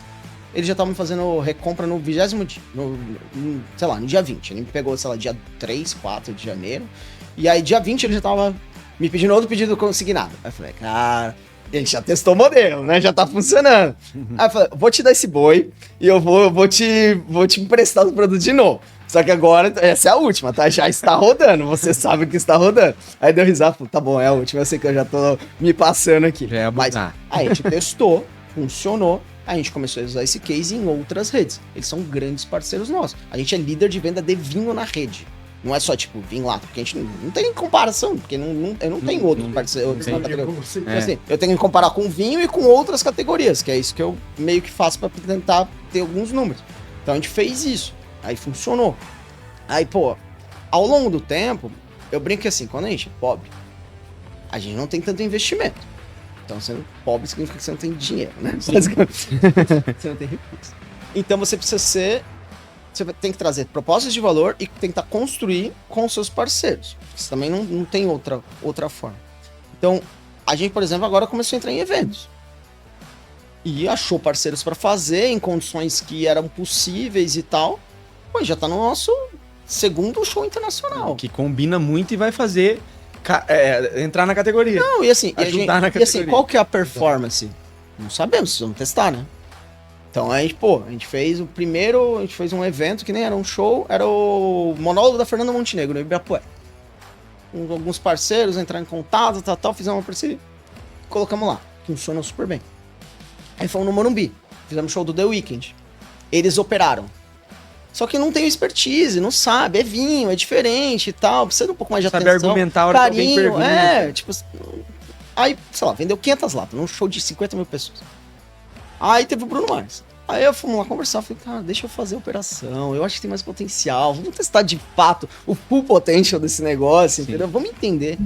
[SPEAKER 4] eles já estavam fazendo recompra no 20º dia, sei lá, no dia 20. Ele me pegou, sei lá, dia 3, 4 de janeiro. E aí, dia 20, ele já tava me pedindo outro pedido consignado. Aí eu falei, cara, a gente já testou o modelo, né? Já tá funcionando. Aí eu falei, vou te dar esse boi e eu vou te emprestar os produtos de novo. Só que agora, essa é a última, tá? Já está rodando, você sabe que está rodando. Aí deu risada, falou, tá bom, é a última, eu sei que eu já tô me passando aqui. Mas aí a gente testou, funcionou. A gente começou a usar esse case em outras redes. Eles são grandes parceiros nossos. A gente é líder de venda de vinho na rede. Não é só, tipo, vinho lá, porque a gente não tem comparação, porque eu não tenho outros parceiros na categoria. Assim, eu tenho que comparar com vinho e com outras categorias, que é isso que eu meio que faço pra tentar ter alguns números. Então a gente fez isso, aí funcionou. Aí, pô, ao longo do tempo, eu brinco que assim, quando a gente é pobre, a gente não tem tanto investimento. Então, sendo pobre significa que você não tem dinheiro, né? Você não tem recurso. Então, você tem que trazer propostas de valor e tentar construir com seus parceiros. Você também não tem outra forma. Então, a gente, por exemplo, agora começou a entrar em eventos. E achou parceiros para fazer em condições que eram possíveis e tal. Pô, já tá no nosso segundo show internacional.
[SPEAKER 2] Que combina muito e vai fazer... entrar na categoria.
[SPEAKER 4] Não, e assim,
[SPEAKER 2] ajudar na categoria.
[SPEAKER 4] E assim, qual que é a performance? Não sabemos, vamos testar, né? Então a gente fez a gente fez um evento que nem era um show, era o monólogo da Fernanda Montenegro, no Ibirapuera. Alguns parceiros entraram em contato, fizemos uma parceria, colocamos lá, funcionou super bem. Aí fomos no Morumbi, fizemos show do The Weeknd. Eles operaram. Só que não tem expertise, não sabe, é vinho, é diferente e tal, precisa de um pouco mais de
[SPEAKER 2] sabe
[SPEAKER 4] atenção,
[SPEAKER 2] argumentar a hora
[SPEAKER 4] carinho,
[SPEAKER 2] que alguém pergunta.
[SPEAKER 4] tipo... Aí, sei lá, vendeu 500 latas, num show de 50 mil pessoas. Aí teve o Bruno Mars. Aí eu fui lá conversar, falei, cara, deixa eu fazer a operação, eu acho que tem mais potencial, vamos testar de fato o full potential desse negócio, entendeu? Vamos entender.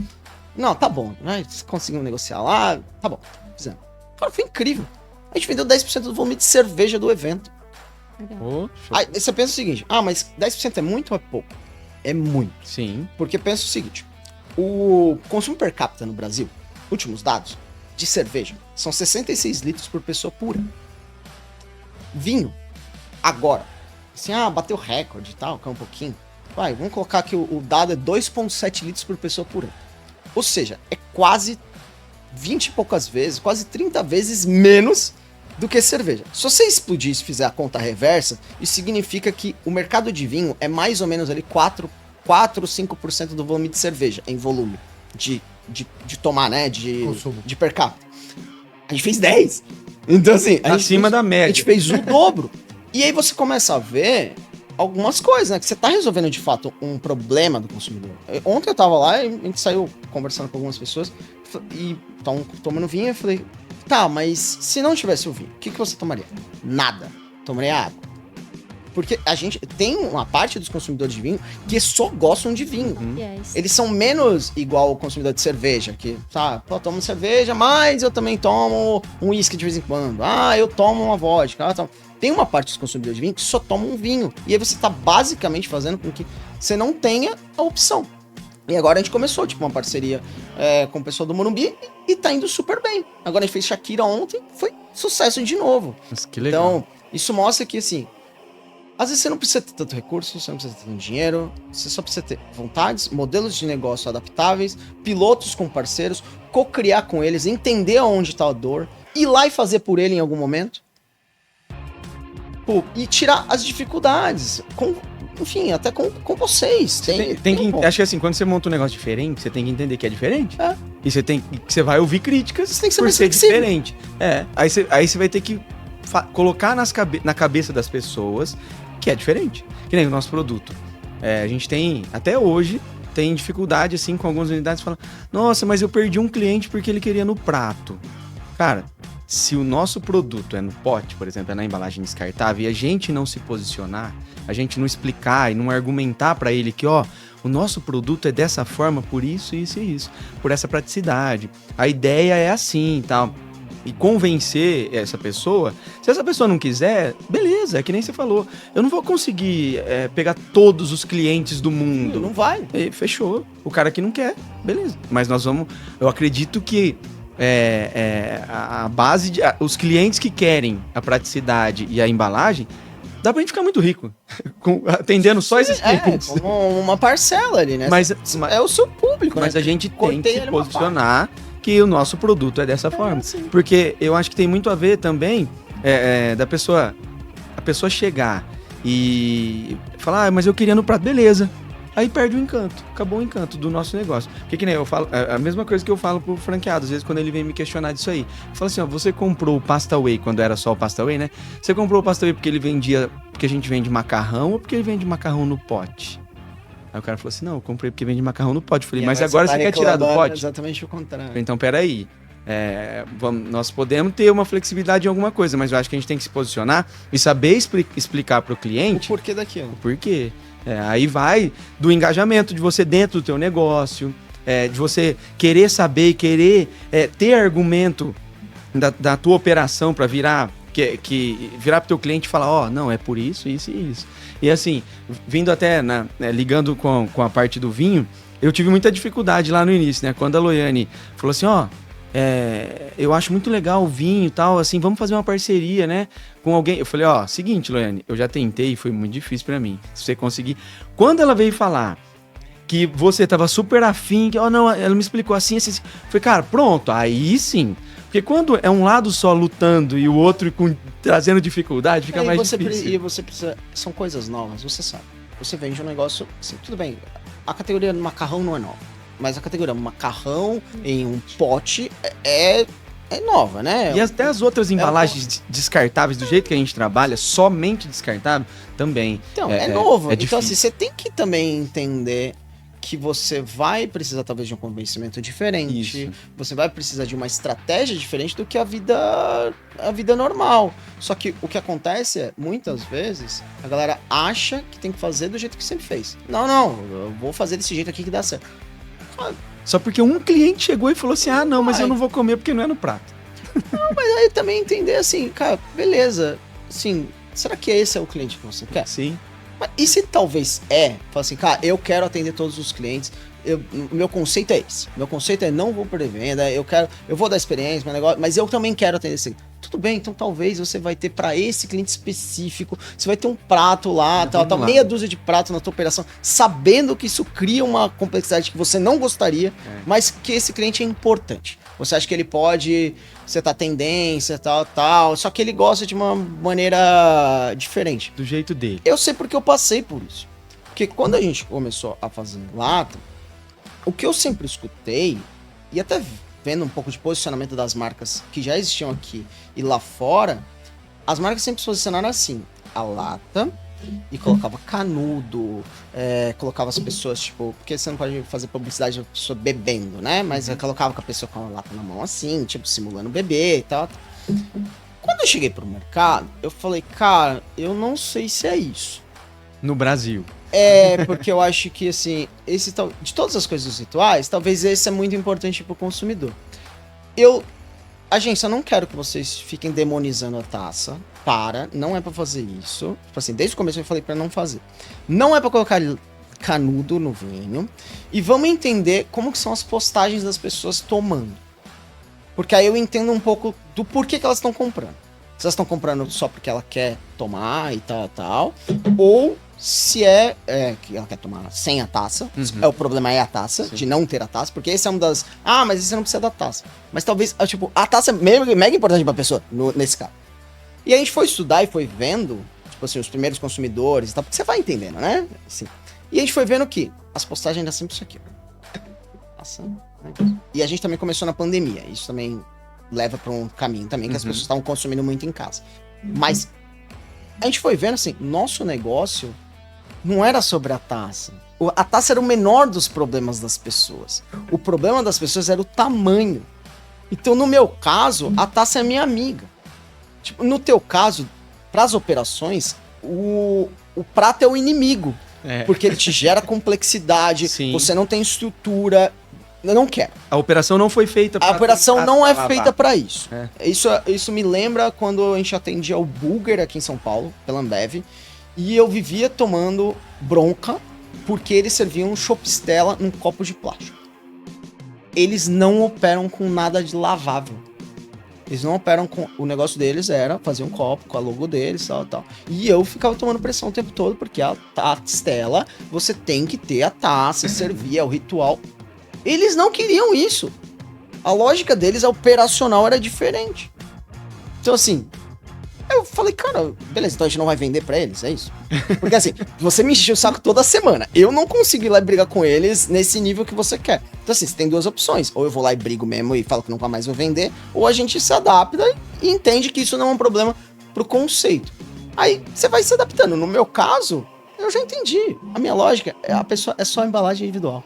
[SPEAKER 4] Não, tá bom, né? Conseguimos negociar lá, tá bom, fizemos. Cara, foi incrível. A gente vendeu 10% do volume de cerveja do evento. Aí você pensa o seguinte, mas 10% é muito ou é pouco? É muito.
[SPEAKER 2] Sim.
[SPEAKER 4] Porque pensa o seguinte, o consumo per capita no Brasil, últimos dados, de cerveja, são 66 litros por pessoa pura. Vinho, agora, assim, bateu recorde e tal, caiu um pouquinho. Vamos colocar que o dado é 2,7 litros por pessoa pura. Ou seja, é quase 20 e poucas vezes, quase 30 vezes menos do que cerveja. Se você explodir e fizer a conta reversa, isso significa que o mercado de vinho é mais ou menos ali 4, 5% do volume de cerveja, em volume de tomar, né, de per capita. A gente fez 10. Então assim,
[SPEAKER 2] acima da média.
[SPEAKER 4] A gente fez o dobro. E aí você começa a ver algumas coisas, né, que você tá resolvendo de fato um problema do consumidor. Ontem eu tava lá e a gente saiu conversando com algumas pessoas e estavam tomando vinho e eu falei, tá, mas se não tivesse o vinho, o que você tomaria? Nada. Tomaria água. Porque a gente tem uma parte dos consumidores de vinho que só gostam de vinho.
[SPEAKER 3] Yes.
[SPEAKER 4] Eles são menos igual o consumidor de cerveja, que, tá, pô, eu tomo cerveja, mas eu também tomo um uísque de vez em quando. Ah, eu tomo uma vodka. Tem uma parte dos consumidores de vinho que só tomam um vinho. E aí você tá basicamente fazendo com que você não tenha a opção. E agora a gente começou, tipo, uma parceria com o pessoal do Morumbi e tá indo super bem. Agora a gente fez Shakira ontem, foi sucesso de novo.
[SPEAKER 2] Mas que legal.
[SPEAKER 4] Então, isso mostra que, assim, às vezes você não precisa ter tanto recurso, você não precisa ter tanto dinheiro, você só precisa ter vontades, modelos de negócio adaptáveis, pilotos com parceiros, co-criar com eles, entender aonde está a dor, ir lá e fazer por ele em algum momento. Pô, e tirar as dificuldades, enfim, até com vocês.
[SPEAKER 2] Acho que assim, quando você monta um negócio diferente, você tem que entender que é diferente.
[SPEAKER 4] É.
[SPEAKER 2] E você vai ouvir críticas
[SPEAKER 4] Você tem que ser
[SPEAKER 2] por
[SPEAKER 4] mais
[SPEAKER 2] ser
[SPEAKER 4] flexível.
[SPEAKER 2] diferente. Aí você vai ter que colocar na cabeça das pessoas que é diferente. Que nem o nosso produto. A gente tem, até hoje, tem dificuldade assim com algumas unidades. Falam, nossa, mas eu perdi um cliente porque ele queria no prato. Cara, se o nosso produto é no pote, por exemplo, é na embalagem descartável, e a gente não se posicionar, a gente não explicar e não argumentar para ele que, ó, o nosso produto é dessa forma por isso, isso e isso, por essa praticidade. A ideia é assim e tal. E convencer essa pessoa, se essa pessoa não quiser, beleza, é que nem você falou. Eu não vou conseguir pegar todos os clientes do mundo.
[SPEAKER 4] Não vai.
[SPEAKER 2] E fechou. O cara que não quer, beleza. Mas nós vamos... Eu acredito que a base de... Os clientes que querem a praticidade e a embalagem, dá pra gente ficar muito rico atendendo só esses clientes.
[SPEAKER 4] Como uma parcela ali, né?
[SPEAKER 2] Mas
[SPEAKER 4] é o seu público,
[SPEAKER 2] mas
[SPEAKER 4] né?
[SPEAKER 2] a gente tem
[SPEAKER 4] Cortei
[SPEAKER 2] que se
[SPEAKER 4] ele uma
[SPEAKER 2] posicionar que o nosso produto é dessa forma.
[SPEAKER 4] Sim.
[SPEAKER 2] Porque eu acho que tem muito a ver também da pessoa... A pessoa chegar e falar, mas eu queria no prato, beleza. Aí perde o encanto, acabou o encanto do nosso negócio. Porque que nem eu falo, a mesma coisa que eu falo pro franqueado, às vezes quando ele vem me questionar disso aí. Eu falo assim, ó, você comprou o Pasta Whey quando era só o Pasta Whey, né? Você comprou o Pasta Whey porque a gente vende macarrão ou porque ele vende macarrão no pote? Aí o cara falou assim, não, eu comprei porque vende macarrão no pote. Eu falei, mas agora você quer tirar do pote?
[SPEAKER 4] Exatamente o contrário.
[SPEAKER 2] Então, peraí. Nós podemos ter uma flexibilidade em alguma coisa, mas eu acho que a gente tem que se posicionar e saber explicar pro cliente
[SPEAKER 4] O porquê daquilo.
[SPEAKER 2] o porquê. Aí vai do engajamento de você dentro do teu negócio, de você querer saber, querer ter argumento da tua operação para virar pro teu cliente e falar, ó, não, é por isso, isso e isso. E assim, vindo até, ligando com a parte do vinho, eu tive muita dificuldade lá no início, né? Quando a Loiane falou assim, ó, eu acho muito legal o vinho e tal, assim, vamos fazer uma parceria, né, com alguém. Eu falei, ó, seguinte, Loiane, eu já tentei e foi muito difícil pra mim, se você conseguir. Quando ela veio falar que você tava super afim, que, não, ela me explicou assim, assim, eu falei, cara, pronto, aí sim. Porque quando é um lado só lutando e o outro trazendo dificuldade, fica mais difícil.
[SPEAKER 4] E você precisa... São coisas novas, você sabe. Você vende um negócio... Assim, tudo bem, a categoria do macarrão não é nova. Mas a categoria macarrão em um pote é nova, né?
[SPEAKER 2] E até as outras embalagens descartáveis, do jeito que a gente trabalha, somente descartável, também.
[SPEAKER 4] Então, é novo.
[SPEAKER 2] É
[SPEAKER 4] então, assim,
[SPEAKER 2] difícil.
[SPEAKER 4] você tem que também entender que você vai precisar, talvez, de um convencimento diferente.
[SPEAKER 2] Isso.
[SPEAKER 4] Você vai precisar de uma estratégia diferente do que a vida normal. Só que o que acontece é, muitas vezes, a galera acha que tem que fazer do jeito que sempre fez. Não, eu vou fazer desse jeito aqui que dá certo.
[SPEAKER 2] Só porque um cliente chegou e falou assim, não, mas eu não vou comer porque não é no prato.
[SPEAKER 4] Mas aí também entender assim, cara, beleza, assim, será que esse é o cliente que você quer?
[SPEAKER 2] Sim.
[SPEAKER 4] Mas e se talvez fala assim, cara, eu quero atender todos os clientes, meu conceito é esse, meu conceito é não vou perder venda, eu vou dar experiência, meu negócio, mas eu também quero atender esse. Tudo bem, então talvez você vai ter para esse cliente específico, você vai ter um prato lá, meia dúzia de pratos na tua operação, sabendo que isso cria uma complexidade que você não gostaria, mas que esse cliente é importante. Você acha que ele pode setar tendência, tal, só que ele gosta de uma maneira diferente.
[SPEAKER 2] Do jeito dele.
[SPEAKER 4] Eu sei porque eu passei por isso. Porque quando a gente começou a fazer lata, o que eu sempre escutei, e até vendo um pouco de posicionamento das marcas que já existiam aqui e lá fora, as marcas sempre se posicionaram assim, a lata, e colocava canudo, colocava as pessoas, tipo, porque você não pode fazer publicidade da pessoa bebendo, né? Mas colocava com a pessoa com a lata na mão assim, tipo, simulando beber e tal. Quando eu cheguei pro mercado, eu falei, cara, eu não sei se é isso.
[SPEAKER 2] No Brasil.
[SPEAKER 4] Porque eu acho que, assim, de todas as coisas rituais, talvez esse é muito importante pro consumidor. Agência, eu não quero que vocês fiquem demonizando a taça. Não é pra fazer isso. Tipo assim, desde o começo eu falei pra não fazer. Não é pra colocar canudo no vinho. E vamos entender como que são as postagens das pessoas tomando. Porque aí eu entendo um pouco do porquê que elas estão comprando. Se elas estão comprando só porque ela quer tomar e tal. Ou se que ela quer tomar sem a taça. O problema é a taça, de não ter a taça. Porque esse é um das... mas você não precisa da taça. Mas talvez, tipo, a taça é mega importante pra pessoa, nesse caso. E a gente foi estudar e foi vendo, tipo assim, os primeiros consumidores e tal. Porque você vai entendendo, né? Assim. E a gente foi vendo que as postagens eram sempre isso aqui. Taça, né? E a gente também começou na pandemia. Isso também leva pra um caminho também, que as pessoas estavam consumindo muito em casa. Mas a gente foi vendo assim, nosso negócio não era sobre a taça. A taça era o menor dos problemas das pessoas. O problema das pessoas era o tamanho. Então, no meu caso, a taça é minha amiga. Tipo, no teu caso, para as operações, o prato é o inimigo. Porque ele te gera complexidade,
[SPEAKER 2] Sim.
[SPEAKER 4] você não tem estrutura. Eu não quero.
[SPEAKER 2] A operação não foi feita
[SPEAKER 4] A operação não é
[SPEAKER 2] lavar.
[SPEAKER 4] feita para isso.
[SPEAKER 2] É.
[SPEAKER 4] Isso me lembra quando a gente atendia o Burger aqui em São Paulo, pela Ambev, e eu vivia tomando bronca porque eles serviam Chopstella num copo de plástico. Eles não operam com nada de lavável. Eles não operam com... O negócio deles era fazer um copo com a logo deles, tal. E eu ficava tomando pressão o tempo todo, porque a Stella, você tem que ter a taça, servir, é o ritual. Eles não queriam isso. A lógica deles, a operacional, era diferente. Então, assim, eu falei, cara, beleza, então a gente não vai vender pra eles, é isso? Porque, assim, você me encheu o saco toda semana. Eu não consigo ir lá e brigar com eles nesse nível que você quer. Então, assim, você tem duas opções. Ou eu vou lá e brigo mesmo e falo que nunca mais vou vender, ou a gente se adapta e entende que isso não é um problema pro conceito. Aí, você vai se adaptando. No meu caso, eu já entendi. A minha lógica, a pessoa é só embalagem individual.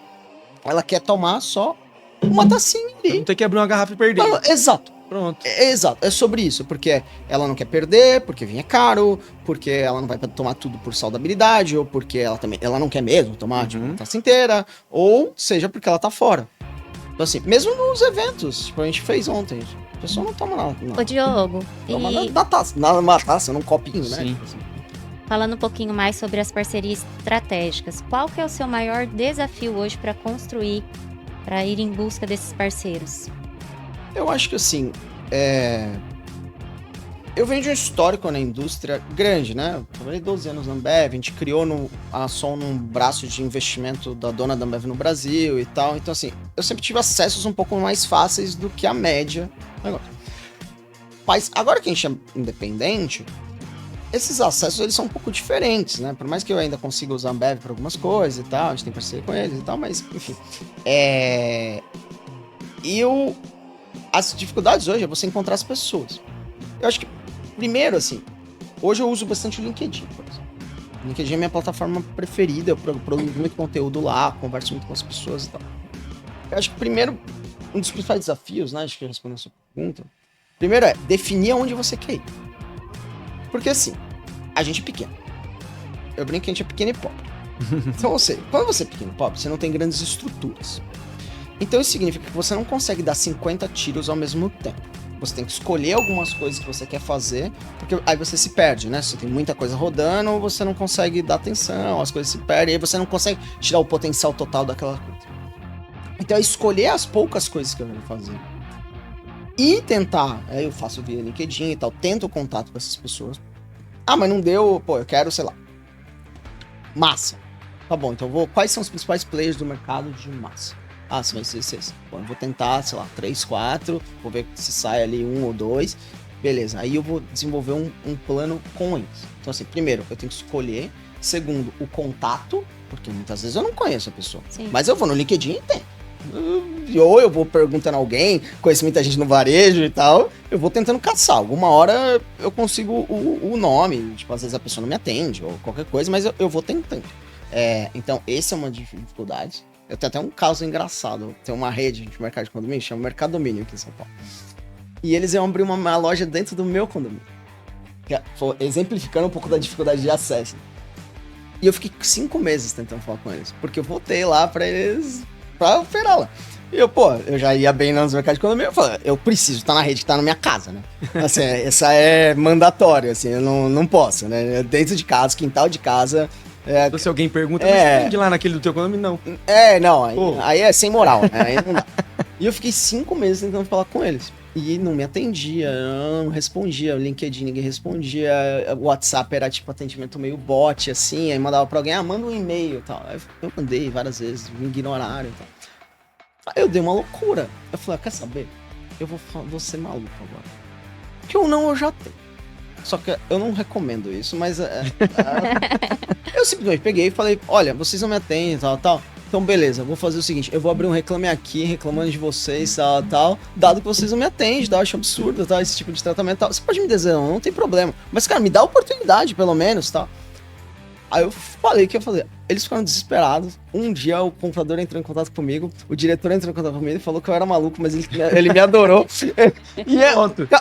[SPEAKER 4] Ela quer tomar só uma tacinha ali.
[SPEAKER 2] Não tem que abrir uma garrafa e perder.
[SPEAKER 4] Exato.
[SPEAKER 2] Pronto.
[SPEAKER 4] Exato. É sobre isso. Porque ela não quer perder, porque vinha caro, porque ela não vai tomar tudo por saudabilidade, ou porque ela não quer mesmo tomar tipo, a taça inteira, ou seja, porque ela tá fora. Então, assim, mesmo nos eventos, tipo, a gente fez ontem, a pessoa não toma nada.
[SPEAKER 3] Ô, Diogo,
[SPEAKER 4] Toma na taça, numa taça, num copinho, né?
[SPEAKER 2] Sim.
[SPEAKER 4] Tipo assim.
[SPEAKER 3] falando um pouquinho mais sobre as parcerias estratégicas, qual que é o seu maior desafio hoje para construir, para ir em busca desses parceiros?
[SPEAKER 4] Eu acho que assim, eu venho de um histórico na indústria grande, né? Eu trabalhei 12 anos na Ambev, a gente criou a Som num braço de investimento da dona da Ambev no Brasil e tal. Então assim, eu sempre tive acessos um pouco mais fáceis do que a média. Mas agora que a gente é independente, esses acessos eles são um pouco diferentes, né? Por mais que eu ainda consiga usar a Ambev para algumas coisas e tal, a gente tem parceria com eles e tal, mas enfim. As dificuldades hoje é você encontrar as pessoas. Eu acho que, primeiro, assim, hoje eu uso bastante o LinkedIn, por exemplo. O LinkedIn é minha plataforma preferida, eu produzo muito conteúdo lá, converso muito com as pessoas e tal. Eu acho que, primeiro, um dos principais desafios, né, acho que eu respondo a sua pergunta, primeiro é definir aonde você quer ir. Porque, assim, a gente é pequeno. Eu brinco que a gente é pequeno e pobre. Então, quando você é pequeno e pobre, você não tem grandes estruturas. Então isso significa que você não consegue dar 50 tiros ao mesmo tempo. Você tem que escolher algumas coisas que você quer fazer, porque aí você se perde, né? Você tem muita coisa rodando, você não consegue dar atenção, as coisas se perdem, aí você não consegue tirar o potencial total daquela coisa. Então é escolher as poucas coisas que eu quero fazer. E tentar, eu faço via LinkedIn e tal, tento o contato com essas pessoas. Mas não deu, eu quero, sei lá, massa. Tá bom, então quais são os principais players do mercado de massa? Você vai ser esse. Bom, eu vou tentar, sei lá, 3, 4, vou ver se sai ali 1 ou 2. Beleza, aí eu vou desenvolver um plano com eles. Então, assim, primeiro, eu tenho que escolher. Segundo, o contato, porque muitas vezes eu não conheço a pessoa. Sim. Mas eu vou no LinkedIn e tem. Ou eu vou perguntando a alguém, conheço muita gente no varejo e tal, eu vou tentando caçar. Alguma hora eu consigo o nome, tipo, às vezes a pessoa não me atende ou qualquer coisa, mas eu vou tentando. Então, essa é uma dificuldade. Eu tenho até um caso engraçado. Tem uma rede de mercado de condomínio, chama Mercadomínio aqui em São Paulo. e eles iam abrir uma loja dentro do meu condomínio. Exemplificando um pouco da dificuldade de acesso. E eu fiquei 5 meses tentando falar com eles, porque eu voltei lá pra eles, pra operar lá. E eu já ia bem nos mercados de condomínio, eu falei, eu preciso estar na rede que tá na minha casa, né? Assim, essa é mandatório, assim, eu não posso, né? Dentro de casa, quintal de casa...
[SPEAKER 2] Se alguém pergunta, mas vende lá naquele do teu condomínio, não.
[SPEAKER 4] Não, aí é sem moral, né? Aí não dá. E eu fiquei 5 meses tentando falar com eles. E não me atendia, não respondia. O LinkedIn ninguém respondia. O WhatsApp era tipo atendimento meio bot, assim. Aí mandava pra alguém, manda um e-mail e tal. Aí eu mandei várias vezes, me ignoraram e tal. Aí eu dei uma loucura. Eu falei, quer saber? Eu vou ser maluco agora. Que ou não, eu já tenho. Só que eu não recomendo isso, mas... eu simplesmente peguei e falei, olha, vocês não me atendem, tal. Então, beleza, vou fazer o seguinte, eu vou abrir um Reclame Aqui, reclamando de vocês, tal, dado que vocês não me atendem, eu acho absurdo, tal, esse tipo de tratamento, tal. Você pode me dizer, não tem problema. Mas, cara, me dá a oportunidade, pelo menos, tal. Aí eu falei o que eu falei. Eles ficaram desesperados. Um dia o comprador entrou em contato comigo, o diretor entrou em contato comigo e falou que eu era maluco, mas ele me adorou.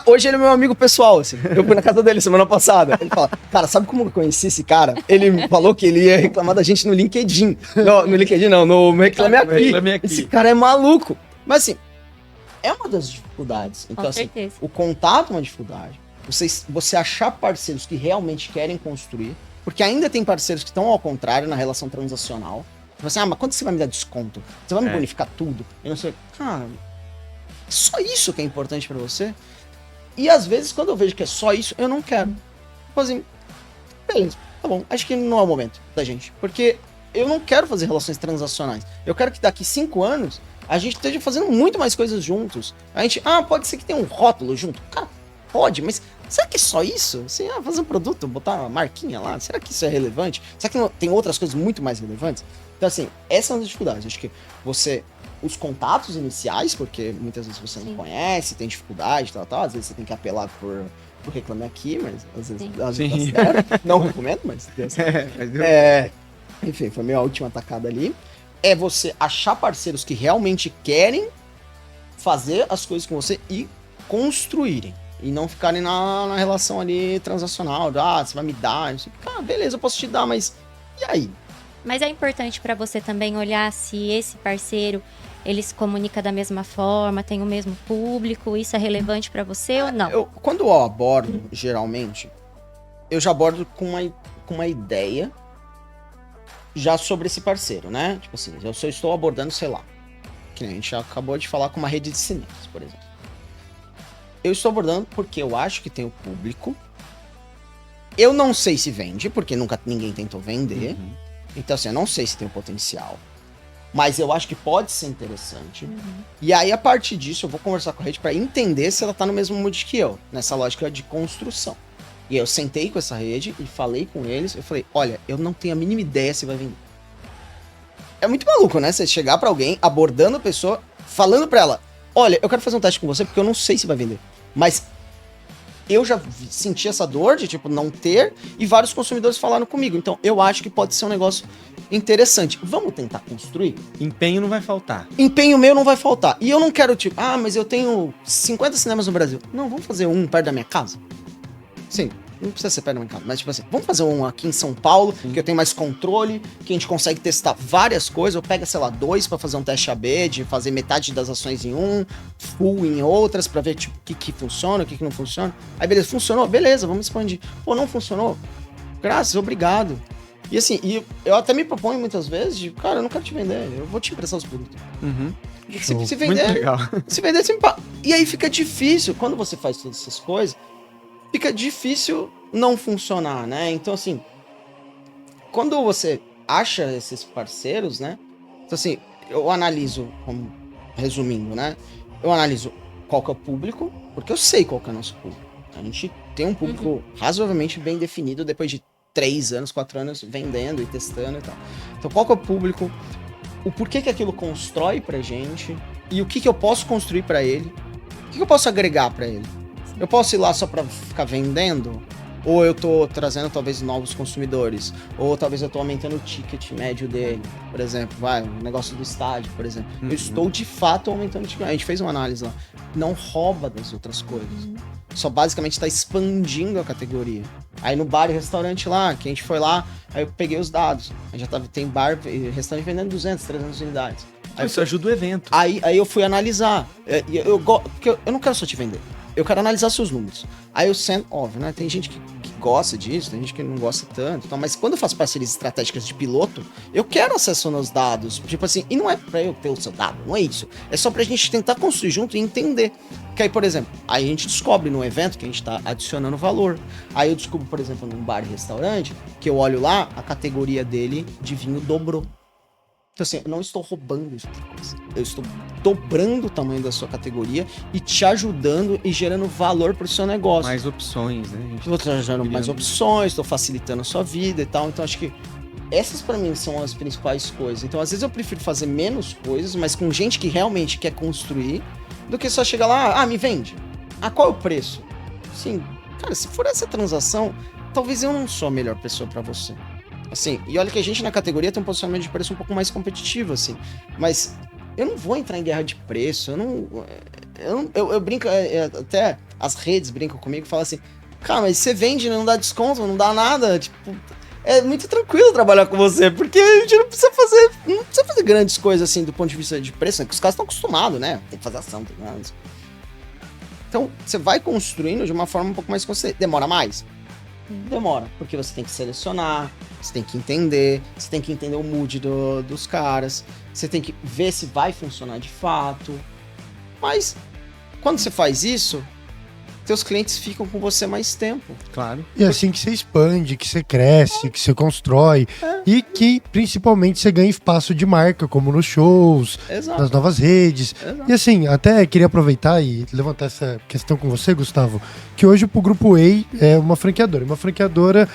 [SPEAKER 4] Hoje ele é meu amigo pessoal, assim. Eu fui na casa dele semana passada. Ele fala, cara, sabe como eu conheci esse cara? Ele me falou que ele ia reclamar da gente no LinkedIn. No LinkedIn não, no Reclame Aqui. Esse cara é maluco. Mas assim, é uma das dificuldades. Então,
[SPEAKER 3] Com
[SPEAKER 4] assim,
[SPEAKER 3] certeza.
[SPEAKER 4] o contato é uma dificuldade. Você achar parceiros que realmente querem construir. Porque ainda tem parceiros que estão ao contrário na relação transacional. Tipo assim, mas quanto você vai me dar desconto? Você vai me bonificar tudo? Eu não sei. Cara, só isso que é importante pra você? E às vezes, quando eu vejo que é só isso, eu não quero. Tipo assim, beleza, tá bom. Acho que não é o momento da gente. Porque eu não quero fazer relações transacionais. Eu quero que daqui 5 anos a gente esteja fazendo muito mais coisas juntos. A gente, pode ser que tenha um rótulo junto. Cara, pode, mas será que é só isso? Assim, fazer um produto, botar uma marquinha lá, será que isso é relevante? Será que não, tem outras coisas muito mais relevantes? Então, assim, essas são as dificuldades. Acho que os contatos iniciais, porque muitas vezes você não conhece, tem dificuldade, tal, às vezes você tem que apelar por Reclame Aqui, mas às vezes dá certo. Não recomendo, mas deu certo. Enfim, foi a minha última atacada ali. É você achar parceiros que realmente querem fazer as coisas com você e construírem. E não ficarem na relação ali transacional. Você vai me dar. Não sei. Cara, beleza, eu posso te dar, mas e aí?
[SPEAKER 3] Mas é importante para você também olhar se esse parceiro, ele se comunica da mesma forma, tem o mesmo público, isso é relevante para você ou não?
[SPEAKER 4] Quando eu abordo, geralmente, eu já abordo com uma ideia já sobre esse parceiro, né? Tipo assim, eu só estou abordando, sei lá, que a gente já acabou de falar com uma rede de cinemas, por exemplo. Eu estou abordando porque eu acho que tem o público. Eu não sei se vende, porque nunca ninguém tentou vender. Uhum. Então, assim, eu não sei se tem o potencial. Mas eu acho que pode ser interessante. Uhum. E aí, a partir disso, eu vou conversar com a rede para entender se ela tá no mesmo mood que eu, nessa lógica de construção. E aí eu sentei com essa rede e falei com eles. Eu falei, olha, eu não tenho a mínima ideia se vai vender. É muito maluco, né? Você chegar para alguém, abordando a pessoa, falando para ela, olha, eu quero fazer um teste com você porque eu não sei se vai vender. Mas eu já senti essa dor de, tipo, não ter, e vários consumidores falaram comigo. Então, eu acho que pode ser um negócio interessante. Vamos tentar construir?
[SPEAKER 2] Empenho não vai faltar.
[SPEAKER 4] Empenho meu não vai faltar. E eu não quero, tipo, mas eu tenho 50 cinemas no Brasil. Não, vamos fazer um perto da minha casa? Sim. Não precisa ser perto da minha casa, mas tipo assim, vamos fazer um aqui em São Paulo, que eu tenho mais controle, que a gente consegue testar várias coisas. Eu pego, sei lá, 2 pra fazer um teste AB, de fazer metade das ações em um, full em outras, pra ver tipo, o que funciona, o que não funciona. Aí beleza, funcionou? Beleza, vamos expandir. Pô, não funcionou? Graças, obrigado. E assim, eu até me proponho muitas vezes de, cara, eu não quero te vender, eu vou te emprestar os produtos.
[SPEAKER 2] Uhum.
[SPEAKER 4] Se vender, muito legal. Se vender, você me paga. E aí fica difícil, quando você faz todas essas coisas, fica difícil não funcionar, né? Então, assim, quando você acha esses parceiros, né? Então, assim, eu analiso, resumindo, né? Eu analiso qual que é o público, porque eu sei qual que é o nosso público. A gente tem um público razoavelmente bem definido depois de 3 anos, 4 anos vendendo e testando e tal. Então, qual que é o público? O porquê que aquilo constrói pra gente e o que eu posso construir pra ele? O que eu posso agregar pra ele? Eu posso ir lá só pra ficar vendendo? Ou eu tô trazendo talvez novos consumidores, ou talvez eu tô aumentando o ticket médio dele, por exemplo, um negócio do estádio, por exemplo. Eu estou de fato aumentando o ticket. A gente fez uma análise lá. Não rouba das outras coisas. Só basicamente está expandindo a categoria. Aí no bar e restaurante lá, que a gente foi lá, aí eu peguei os dados. Aí já tem bar e restaurante vendendo 200, 300 unidades. Aí
[SPEAKER 2] Isso ajuda o evento.
[SPEAKER 4] Aí eu fui analisar. Porque eu não quero só te vender. Eu quero analisar seus números. Aí eu sento, óbvio, né? Tem gente que gosta disso, tem gente que não gosta tanto. Então, mas quando eu faço parcerias estratégicas de piloto, eu quero acesso aos dados. Tipo assim, e não é pra eu ter o seu dado, não é isso. É só pra gente tentar construir junto e entender. Que aí, por exemplo, aí a gente descobre no evento que a gente tá adicionando valor. Aí eu descubro, por exemplo, num bar e restaurante, que eu olho lá, a categoria dele de vinho dobrou. Então assim, eu não estou roubando isso de coisa. Eu estou dobrando o tamanho da sua categoria e te ajudando e gerando valor para o seu negócio.
[SPEAKER 2] Mais opções, né?
[SPEAKER 4] Estou trazendo mais opções, estou facilitando a sua vida e tal. Então acho que essas para mim são as principais coisas. Então às vezes eu prefiro fazer menos coisas, mas com gente que realmente quer construir, do que só chegar lá, me vende. Qual é o preço? Sim, cara, se for essa transação, talvez eu não sou a melhor pessoa para você. Assim, e olha que a gente na categoria tem um posicionamento de preço um pouco mais competitivo, assim. Mas eu não vou entrar em guerra de preço, eu brinco, até as redes brincam comigo e falam assim, cara, mas você vende, não dá desconto, não dá nada, tipo, é muito tranquilo trabalhar com você, porque a gente não precisa fazer grandes coisas, assim, do ponto de vista de preço, né? Que os caras estão acostumados, né? Tem que fazer ação, tem nada. Então, você vai construindo de uma forma um pouco mais consciente. Demora mais? Demora, porque você tem que selecionar, você tem que entender o mood dos caras, você tem que ver se vai funcionar de fato. Mas, quando você faz isso, teus clientes ficam com você mais tempo.
[SPEAKER 2] Claro.
[SPEAKER 1] E assim que você expande, que você cresce, que você constrói e que principalmente você ganha espaço de marca, como nos shows,
[SPEAKER 4] Exato.
[SPEAKER 1] nas novas redes.
[SPEAKER 4] Exato.
[SPEAKER 1] E assim, até queria aproveitar e levantar essa questão com você, Gustavo, que hoje o Grupo Whey é uma franqueadora. Uma franqueadora,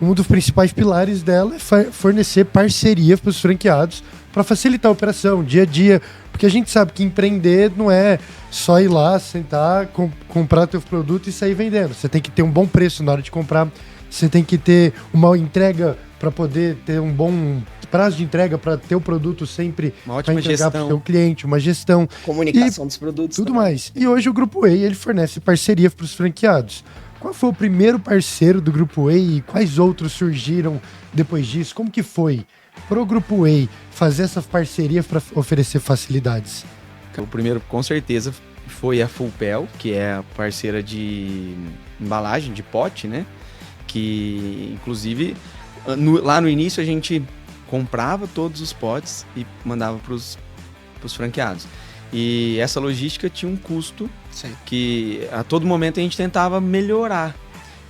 [SPEAKER 1] um dos principais pilares dela é fornecer parcerias para os franqueados para facilitar a operação, dia a dia. Porque a gente sabe que empreender não é só ir lá, sentar, comprar teu produto e sair vendendo. Você tem que ter um bom preço na hora de comprar. Você tem que ter uma entrega para poder ter um bom prazo de entrega para ter o produto sempre
[SPEAKER 2] uma ótima
[SPEAKER 1] entregar para o
[SPEAKER 2] gestão.
[SPEAKER 1] seu cliente, uma gestão.
[SPEAKER 4] Comunicação dos produtos.
[SPEAKER 1] Tudo
[SPEAKER 4] também.
[SPEAKER 1] mais. E hoje o Grupo Whey, ele fornece parceria para os franqueados. Qual foi o primeiro parceiro do Grupo Whey e quais outros surgiram depois disso? Como que foi pro Grupo Whey fazer essa parceria para oferecer facilidades?
[SPEAKER 2] O primeiro, com certeza, foi a Fullpel, que é a parceira de embalagem, de pote, né? Que, inclusive, lá no início a gente comprava todos os potes e mandava pros franqueados. E essa logística tinha um custo.
[SPEAKER 4] Sim.
[SPEAKER 2] Que a todo momento a gente tentava melhorar.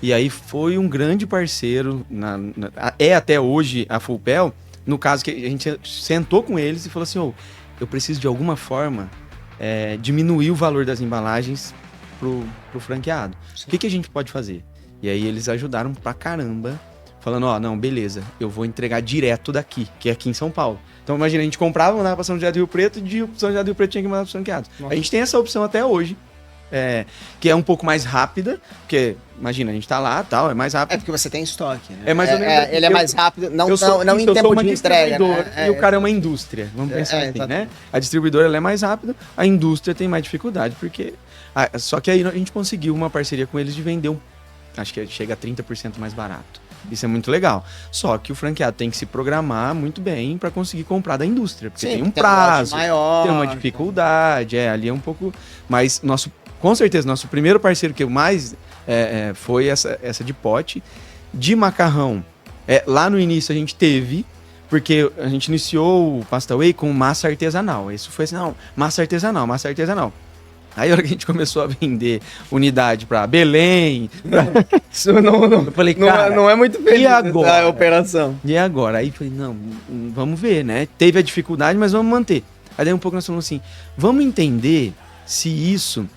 [SPEAKER 2] E aí foi um grande parceiro, até hoje a Fullpel, no caso que a gente sentou com eles e falou assim, eu preciso de alguma forma diminuir o valor das embalagens pro franqueado.
[SPEAKER 4] Sim.
[SPEAKER 2] O que a gente pode fazer? E aí eles ajudaram pra caramba, falando, não, beleza, eu vou entregar direto daqui, que é aqui em São Paulo. Então imagina, a gente comprava, mandava pra São José do Rio Preto, e de São José do Rio Preto tinha que mandar pros franqueados.
[SPEAKER 4] Nossa.
[SPEAKER 2] A gente tem essa opção até hoje. Que é um pouco mais rápida, porque, imagina, a gente tá lá, tal, é mais rápido.
[SPEAKER 4] É porque você tem estoque. Né?
[SPEAKER 2] É mais ou menos-
[SPEAKER 4] ele é mais rápido, não
[SPEAKER 2] Eu sou
[SPEAKER 4] em tempo
[SPEAKER 2] uma
[SPEAKER 4] de entrega.
[SPEAKER 2] distribuidora,
[SPEAKER 4] Né?
[SPEAKER 2] e o cara é uma indústria, vamos pensar assim,
[SPEAKER 4] exatamente.
[SPEAKER 2] né? A distribuidora ela é mais rápida, a indústria tem mais dificuldade, porque... só que aí a gente conseguiu uma parceria com eles de vender acho que chega a 30% mais barato. Isso é muito legal. Só que o franqueado tem que se programar muito bem para conseguir comprar da indústria, porque
[SPEAKER 4] Sim,
[SPEAKER 2] tem um
[SPEAKER 4] tem um lote
[SPEAKER 2] prazo,
[SPEAKER 4] maior,
[SPEAKER 2] tem uma dificuldade, ali é um pouco... Mas com certeza, nosso primeiro parceiro que mais foi essa de pote. De macarrão, lá no início a gente teve, porque a gente iniciou o Pasta Whey com massa artesanal. Isso foi assim, massa artesanal. Aí a hora que a gente começou a vender unidade para Belém,
[SPEAKER 4] Isso não
[SPEAKER 2] eu falei, cara,
[SPEAKER 4] não é muito feliz
[SPEAKER 2] e agora?
[SPEAKER 4] a operação.
[SPEAKER 2] E agora? Aí eu falei, não, vamos ver, né? Teve a dificuldade, mas vamos manter. Aí daí um pouco nós falamos assim, vamos entender se isso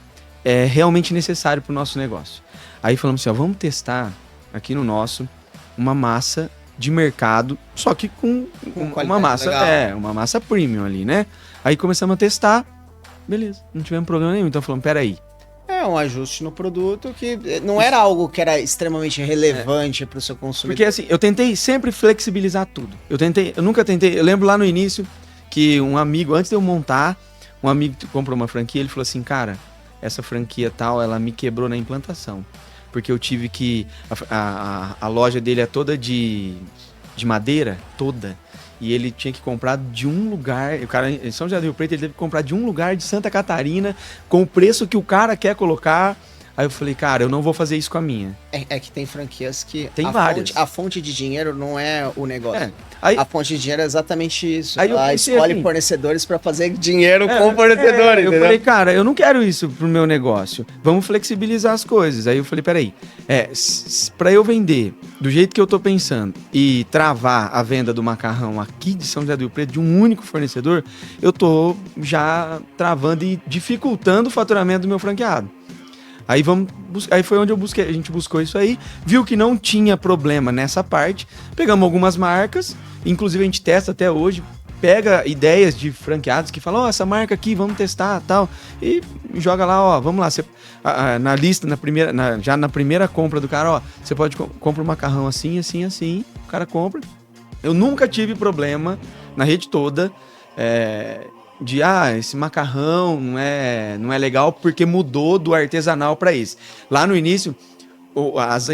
[SPEAKER 2] é realmente necessário para o nosso negócio. Aí falamos assim, vamos testar aqui no nosso uma massa de mercado, só que com uma massa,
[SPEAKER 4] legal.
[SPEAKER 2] uma massa premium ali, né? Aí começamos a testar, beleza, não tivemos problema nenhum. Então falamos, peraí,
[SPEAKER 4] É um ajuste no produto que não era algo que era extremamente relevante para o seu consumidor.
[SPEAKER 2] Porque assim, eu tentei sempre flexibilizar tudo. Eu nunca tentei, eu lembro lá no início que um amigo, antes de eu montar, um amigo comprou uma franquia, ele falou assim, cara, essa franquia tal, ela me quebrou na implantação. Porque eu tive que, a loja dele é toda de madeira, toda. E ele tinha que comprar de um lugar, o cara em São José do Rio Preto, ele teve que comprar de um lugar de Santa Catarina, com o preço que o cara quer colocar. Aí eu falei, cara, eu não vou fazer isso com a minha.
[SPEAKER 4] É que tem franquias que
[SPEAKER 2] tem várias.
[SPEAKER 4] A fonte de dinheiro não é o negócio.
[SPEAKER 2] Aí,
[SPEAKER 4] a fonte de dinheiro é exatamente isso.
[SPEAKER 2] Aí
[SPEAKER 4] ela escolhe
[SPEAKER 2] assim,
[SPEAKER 4] fornecedores para fazer dinheiro com fornecedores.
[SPEAKER 2] Eu falei, cara, eu não quero isso pro meu negócio. Vamos flexibilizar as coisas. Aí eu falei, peraí, pra eu vender do jeito que eu tô pensando e travar a venda do macarrão aqui de São José do Rio Preto de um único fornecedor, eu tô já travando e dificultando o faturamento do meu franqueado. Aí foi onde a gente buscou isso aí, viu que não tinha problema nessa parte, pegamos algumas marcas, inclusive a gente testa até hoje, pega ideias de franqueados que falam, essa marca aqui, vamos testar tal, e joga lá, vamos lá, na lista, já na primeira compra do cara, você pode comprar um macarrão assim, assim, assim, o cara compra. Eu nunca tive problema na rede toda, de esse macarrão não é legal porque mudou do artesanal para esse. Lá no início,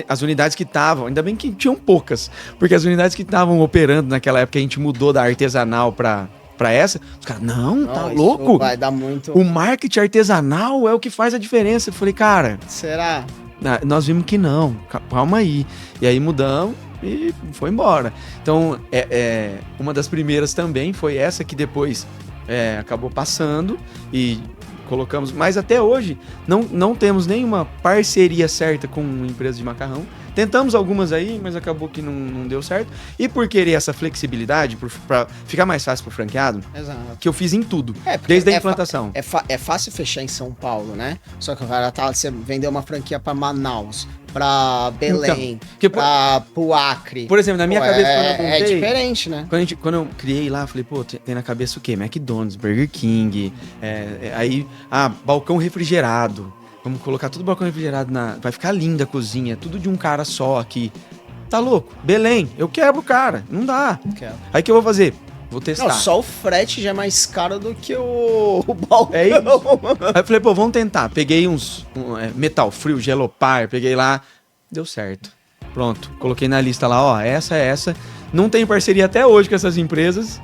[SPEAKER 2] as unidades que estavam, ainda bem que tinham poucas, porque as unidades que estavam operando naquela época, a gente mudou da artesanal para essa, os caras, não, tá louco?
[SPEAKER 4] Vai dar muito.
[SPEAKER 2] O marketing artesanal é o que faz a diferença. Eu falei, cara...
[SPEAKER 4] Será?
[SPEAKER 2] Nós vimos que não, calma aí. E aí mudamos e foi embora. Então, uma das primeiras também foi essa que depois... acabou passando e colocamos, mas até hoje não temos nenhuma parceria certa com uma empresa de macarrão. Tentamos algumas aí, mas acabou que não deu certo. E por querer essa flexibilidade, para ficar mais fácil pro franqueado,
[SPEAKER 4] exato,
[SPEAKER 2] que eu fiz em tudo, desde a implantação.
[SPEAKER 4] É fácil fechar em São Paulo, né? Só que o cara você vendeu uma franquia para Manaus, para Belém, pro Acre.
[SPEAKER 2] Por exemplo, na minha cabeça, quando eu montei,
[SPEAKER 4] é diferente, né?
[SPEAKER 2] Quando eu criei lá, falei, tem na cabeça o quê? McDonald's, Burger King, balcão refrigerado. Vamos colocar tudo balcão refrigerado vai ficar linda a cozinha, tudo de um cara só aqui. Tá louco? Belém, eu quebro o cara, não dá. Aí o que eu vou fazer? Vou testar.
[SPEAKER 4] Não, só o frete já é mais caro do que o balcão.
[SPEAKER 2] É isso. Aí eu falei, vamos tentar. Peguei Metal Frio, Gelopar, peguei lá, deu certo. Pronto, coloquei na lista lá, essa. Não tenho parceria até hoje com essas empresas,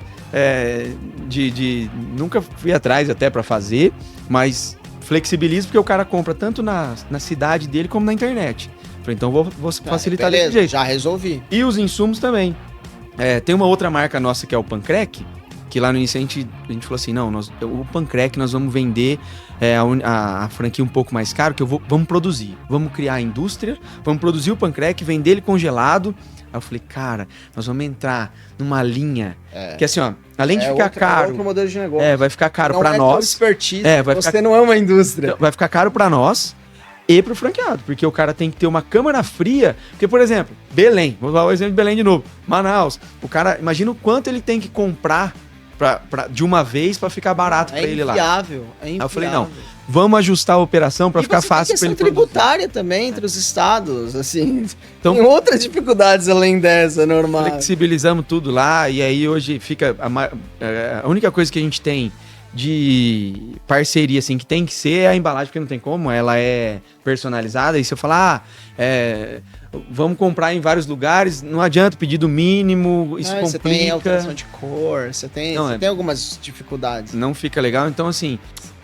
[SPEAKER 2] nunca fui atrás até pra fazer, mas flexibilizo porque o cara compra tanto na cidade dele como na internet. Falei, então vou facilitar desse jeito.
[SPEAKER 4] Já resolvi.
[SPEAKER 2] E os insumos também. Tem uma outra marca nossa que é o Pancrec, que lá no início a gente falou assim, não, o Pancrec nós vamos vender a franquia um pouco mais caro, vamos produzir. Vamos criar a indústria, vamos produzir o Pancrec, vender ele congelado. Aí eu falei, cara, nós vamos entrar numa linha que assim, além de ficar caro...
[SPEAKER 4] outro modelo de negócio.
[SPEAKER 2] Vai ficar caro pra
[SPEAKER 4] nós.
[SPEAKER 2] Não é
[SPEAKER 4] expertise, você não é uma indústria.
[SPEAKER 2] Vai ficar caro pra nós e pro franqueado, porque o cara tem que ter uma câmara fria, porque, por exemplo, Belém, vou dar o exemplo de Belém de novo, Manaus, o cara, imagina o quanto ele tem que comprar de uma vez pra ficar barato pra ele lá.
[SPEAKER 4] É inviável.
[SPEAKER 2] Aí eu falei, não, vamos ajustar a operação pra ficar fácil pra ele
[SPEAKER 4] produzir. Tributária também entre os estados, assim,
[SPEAKER 2] então,
[SPEAKER 4] tem outras dificuldades além dessa, normal.
[SPEAKER 2] Flexibilizamos tudo lá e aí hoje fica, a única coisa que a gente tem de parceria, assim, que tem que ser é a embalagem, porque não tem como, ela é personalizada, e se eu falar, vamos comprar em vários lugares, não adianta pedido mínimo, isso complica.
[SPEAKER 4] Você tem alteração de cor, você tem algumas dificuldades.
[SPEAKER 2] Não fica legal, então assim,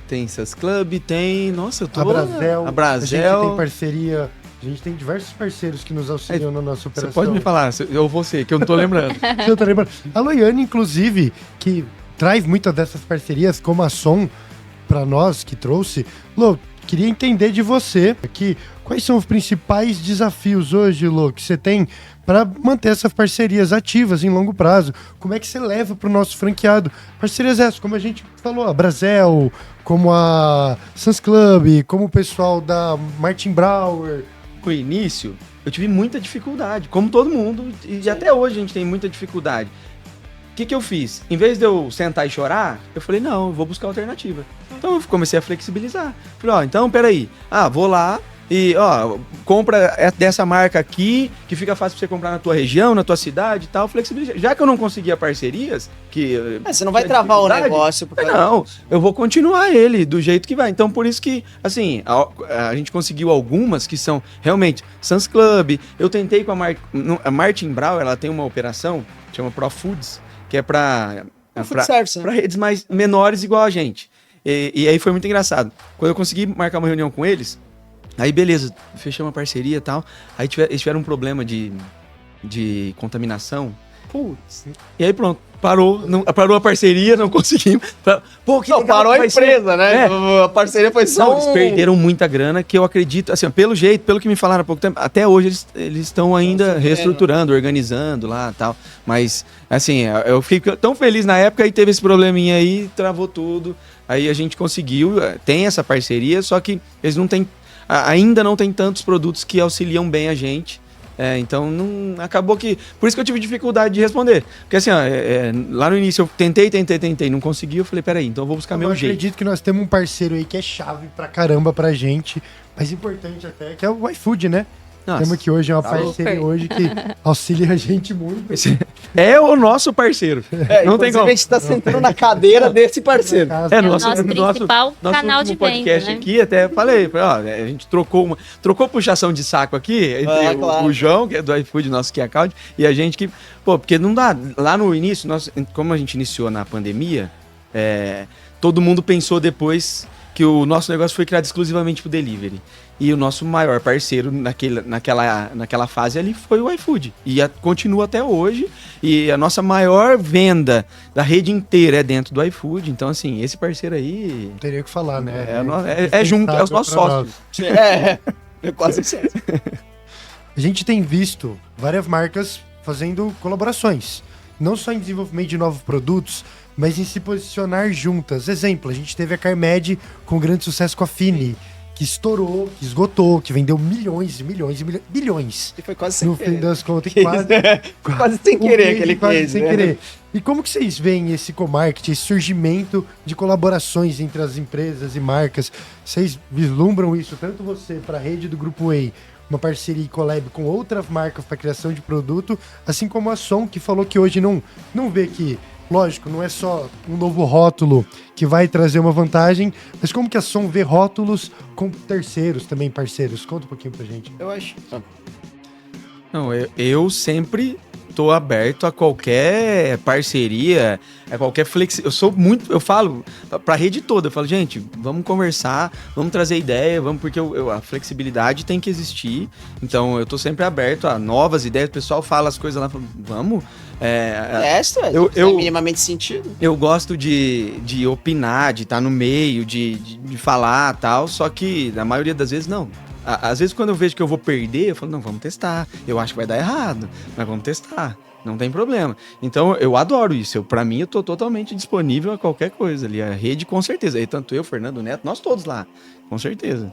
[SPEAKER 2] tem Suns Club, tem, nossa, eu tô...
[SPEAKER 1] A Brasel,
[SPEAKER 2] a gente
[SPEAKER 1] tem parceria... A gente tem diversos parceiros que nos auxiliam na nossa operação.
[SPEAKER 2] Você pode me falar, ou você, que eu não tô lembrando.
[SPEAKER 1] Eu tô lembrando. A Loiane, inclusive, que traz muitas dessas parcerias, como a Som, para nós, que trouxe. Lô, queria entender de você aqui, quais são os principais desafios hoje, Lô, que você tem para manter essas parcerias ativas em longo prazo? Como é que você leva para o nosso franqueado? Parcerias essas, como a gente falou, a Brasel, como a Suns Club, como o pessoal da Martin Brauer.
[SPEAKER 2] No início, eu tive muita dificuldade, como todo mundo, e até hoje a gente tem muita dificuldade. O que eu fiz? Em vez de eu sentar e chorar, eu falei, não, eu vou buscar alternativa. Então eu comecei a flexibilizar. Falei, ó, então peraí. Vou lá e, ó, compra dessa marca aqui, que fica fácil pra você comprar na tua região, na tua cidade e tal, flexibilizar. Já que eu não conseguia parcerias, que...
[SPEAKER 4] Você não vai travar o negócio.
[SPEAKER 2] Não, eu vou continuar ele do jeito que vai. Então, por isso que, assim, a gente conseguiu algumas que são, realmente, Sam's Club. Eu tentei com a Martin Brau, ela tem uma operação, chama Pro Foods, que é pra redes mais menores igual a gente. E aí foi muito engraçado. Quando eu consegui marcar uma reunião com eles, aí beleza, fechamos uma parceria e tal. Aí eles tiveram um problema de contaminação.
[SPEAKER 4] Putz.
[SPEAKER 2] E aí pronto, parou a parceria, não conseguimos. Pô, que legal,
[SPEAKER 4] parou a empresa, né? A parceria foi só
[SPEAKER 2] eles perderam muita grana, que eu acredito, assim, pelo que me falaram há pouco tempo, até hoje eles estão ainda reestruturando, organizando lá e tal. Mas, assim, eu fiquei tão feliz na época e teve esse probleminha aí, travou tudo. Aí a gente conseguiu, tem essa parceria, só que eles ainda não tem tantos produtos que auxiliam bem a gente. Então acabou que... Por isso que eu tive dificuldade de responder. Porque assim, lá no início eu tentei, não consegui. Eu falei, peraí, então eu vou buscar meu jeito.
[SPEAKER 1] Eu acredito que nós temos um parceiro aí que é chave pra caramba pra gente. Mas importante até, que é o iFood, né?
[SPEAKER 2] Nossa.
[SPEAKER 1] Temos aqui hoje uma parceria hoje que auxilia a gente muito.
[SPEAKER 2] É o nosso parceiro. Não tem como.
[SPEAKER 4] A gente tá sentando na cadeira desse parceiro.
[SPEAKER 3] É o nosso principal canal de
[SPEAKER 2] podcast
[SPEAKER 3] venda, né?
[SPEAKER 2] aqui, até falei, ó, a gente trocou puxação de saco aqui entre
[SPEAKER 4] claro.
[SPEAKER 2] o João, que é do iFood, nosso key account, e a gente que... Pô, porque não dá... Lá no início, como a gente iniciou na pandemia, todo mundo pensou depois que o nosso negócio foi criado exclusivamente pro delivery. E o nosso maior parceiro naquela fase ali foi o iFood. E continua até hoje. E a nossa maior venda da rede inteira é dentro do iFood. Então, assim, esse parceiro aí...
[SPEAKER 1] Não teria o que falar, né?
[SPEAKER 2] Junto, é os nossos sócios.
[SPEAKER 4] É quase certo.
[SPEAKER 1] A gente tem visto várias marcas fazendo colaborações. Não só em desenvolvimento de novos produtos, mas em se posicionar juntas. Exemplo, a gente teve a Carmed com grande sucesso com a Fini, que estourou, que esgotou, que vendeu milhões e bilhões.
[SPEAKER 4] E foi quase sem
[SPEAKER 1] no
[SPEAKER 4] querer.
[SPEAKER 1] fim das contas,
[SPEAKER 4] quase sem querer aquele case,
[SPEAKER 1] sem querer. E como que vocês veem esse co-marketing, esse surgimento de colaborações entre as empresas e marcas? Vocês vislumbram isso, tanto você para a rede do Grupo Whey, uma parceria e collab com outras marcas para criação de produto, assim como a Som, que falou que hoje não vê que, lógico, não é só um novo rótulo que vai trazer uma vantagem, mas como que a Som vê rótulos com terceiros também, parceiros? Conta um pouquinho pra gente.
[SPEAKER 4] Eu acho.
[SPEAKER 2] Não, eu sempre tô aberto a qualquer parceria, a qualquer eu falo pra rede toda, eu falo, gente, vamos conversar, vamos trazer ideia, porque a flexibilidade tem que existir, então eu tô sempre aberto a novas ideias, o pessoal fala as coisas lá, vamos...
[SPEAKER 4] Eu minimamente sentido.
[SPEAKER 2] Eu gosto de opinar, de estar no meio, de falar e tal, só que na maioria das vezes não. Às vezes quando eu vejo que eu vou perder, eu falo, não, vamos testar. Eu acho que vai dar errado, mas vamos testar. Não tem problema. Então eu adoro isso. Pra mim eu tô totalmente disponível a qualquer coisa ali. A rede com certeza. E tanto eu, Fernando Neto, nós todos lá. Com certeza.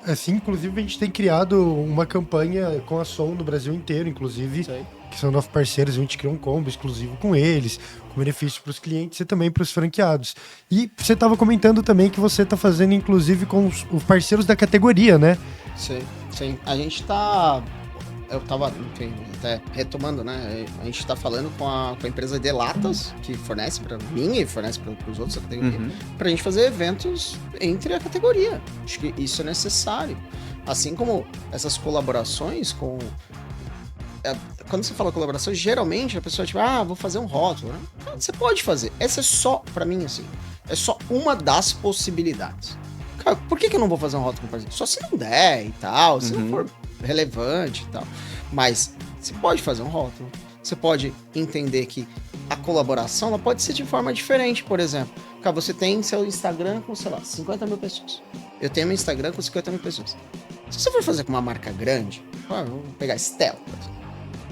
[SPEAKER 1] Assim, inclusive, a gente tem criado uma campanha com a Som no Brasil inteiro, inclusive, que são nossos parceiros, a gente criou um combo exclusivo com eles, com benefício para os clientes e também para os franqueados. E você estava comentando também que você está fazendo, inclusive, com os parceiros da categoria, né?
[SPEAKER 4] Sim. A gente tá... Eu tava, enfim, até retomando, né? A gente tá falando com a empresa de latas, que fornece pra mim e fornece para os outros da categoria, pra gente fazer eventos entre a categoria. Acho que isso é necessário. Assim como essas colaborações com... Quando você fala colaboração, geralmente a pessoa, tipo, vou fazer um rótulo, né? Você pode fazer. Essa é só, pra mim, assim, é só uma das possibilidades. Cara, por que eu não vou fazer um rótulo com parceiro? Só se não der e tal, se não for relevante e tal. Mas você pode fazer um rótulo. Você pode entender que a colaboração ela pode ser de forma diferente, por exemplo. Cara, você tem seu Instagram com, sei lá, 50 mil pessoas. Eu tenho meu Instagram com 50 mil pessoas. Se você for fazer com uma marca grande, vou pegar Stella, por exemplo.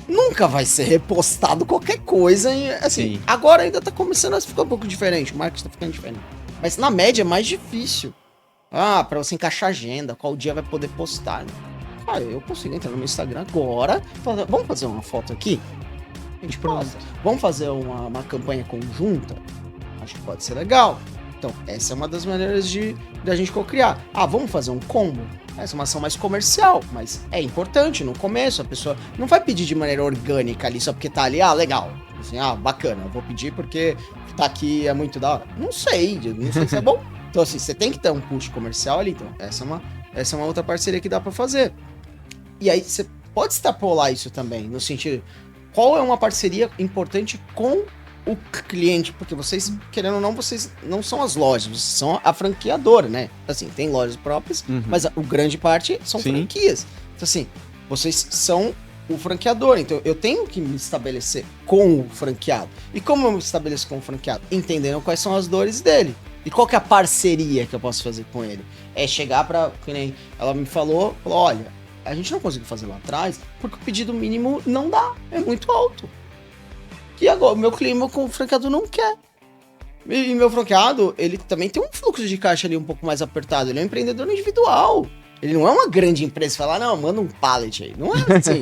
[SPEAKER 4] Nunca vai ser repostado qualquer coisa. Assim, sim. Agora ainda tá começando a ficar um pouco diferente. O marketing tá ficando diferente. Mas na média é mais difícil. Pra você encaixar a agenda, qual dia vai poder postar. Né? Eu consigo entrar no meu Instagram agora. Falar, vamos fazer uma foto aqui? A gente posta. Vamos fazer uma campanha conjunta? Acho que pode ser legal. Então, essa é uma das maneiras de a gente co-criar. Ah, vamos fazer um combo? Essa é uma ação mais comercial, mas é importante no começo. A pessoa não vai pedir de maneira orgânica ali só porque tá ali, legal. Assim, bacana, eu vou pedir porque tá aqui é muito da hora. Não sei se é bom. Então, assim, você tem que ter um push comercial ali. Então, essa é uma outra parceria que dá pra fazer. E aí, você pode extrapolar isso também, no sentido, qual é uma parceria importante com o cliente? Porque vocês, querendo ou não, vocês não são as lojas, vocês são a franqueadora, né? Assim, tem lojas próprias, mas a grande parte são franquias. Então, assim, vocês são o franqueador, então eu tenho que me estabelecer com o franqueado. E como eu me estabeleço com o franqueado? Entendendo quais são as dores dele. E qual que é a parceria que eu posso fazer com ele? É chegar pra, que nem ela me falou, olha, a gente não conseguiu fazer lá atrás porque o pedido mínimo não dá, é muito alto. E agora, meu franqueado não quer. E meu franqueado, ele também tem um fluxo de caixa ali um pouco mais apertado, ele é um empreendedor individual. Ele não é uma grande empresa, falar, não, manda um pallet aí. Não é assim.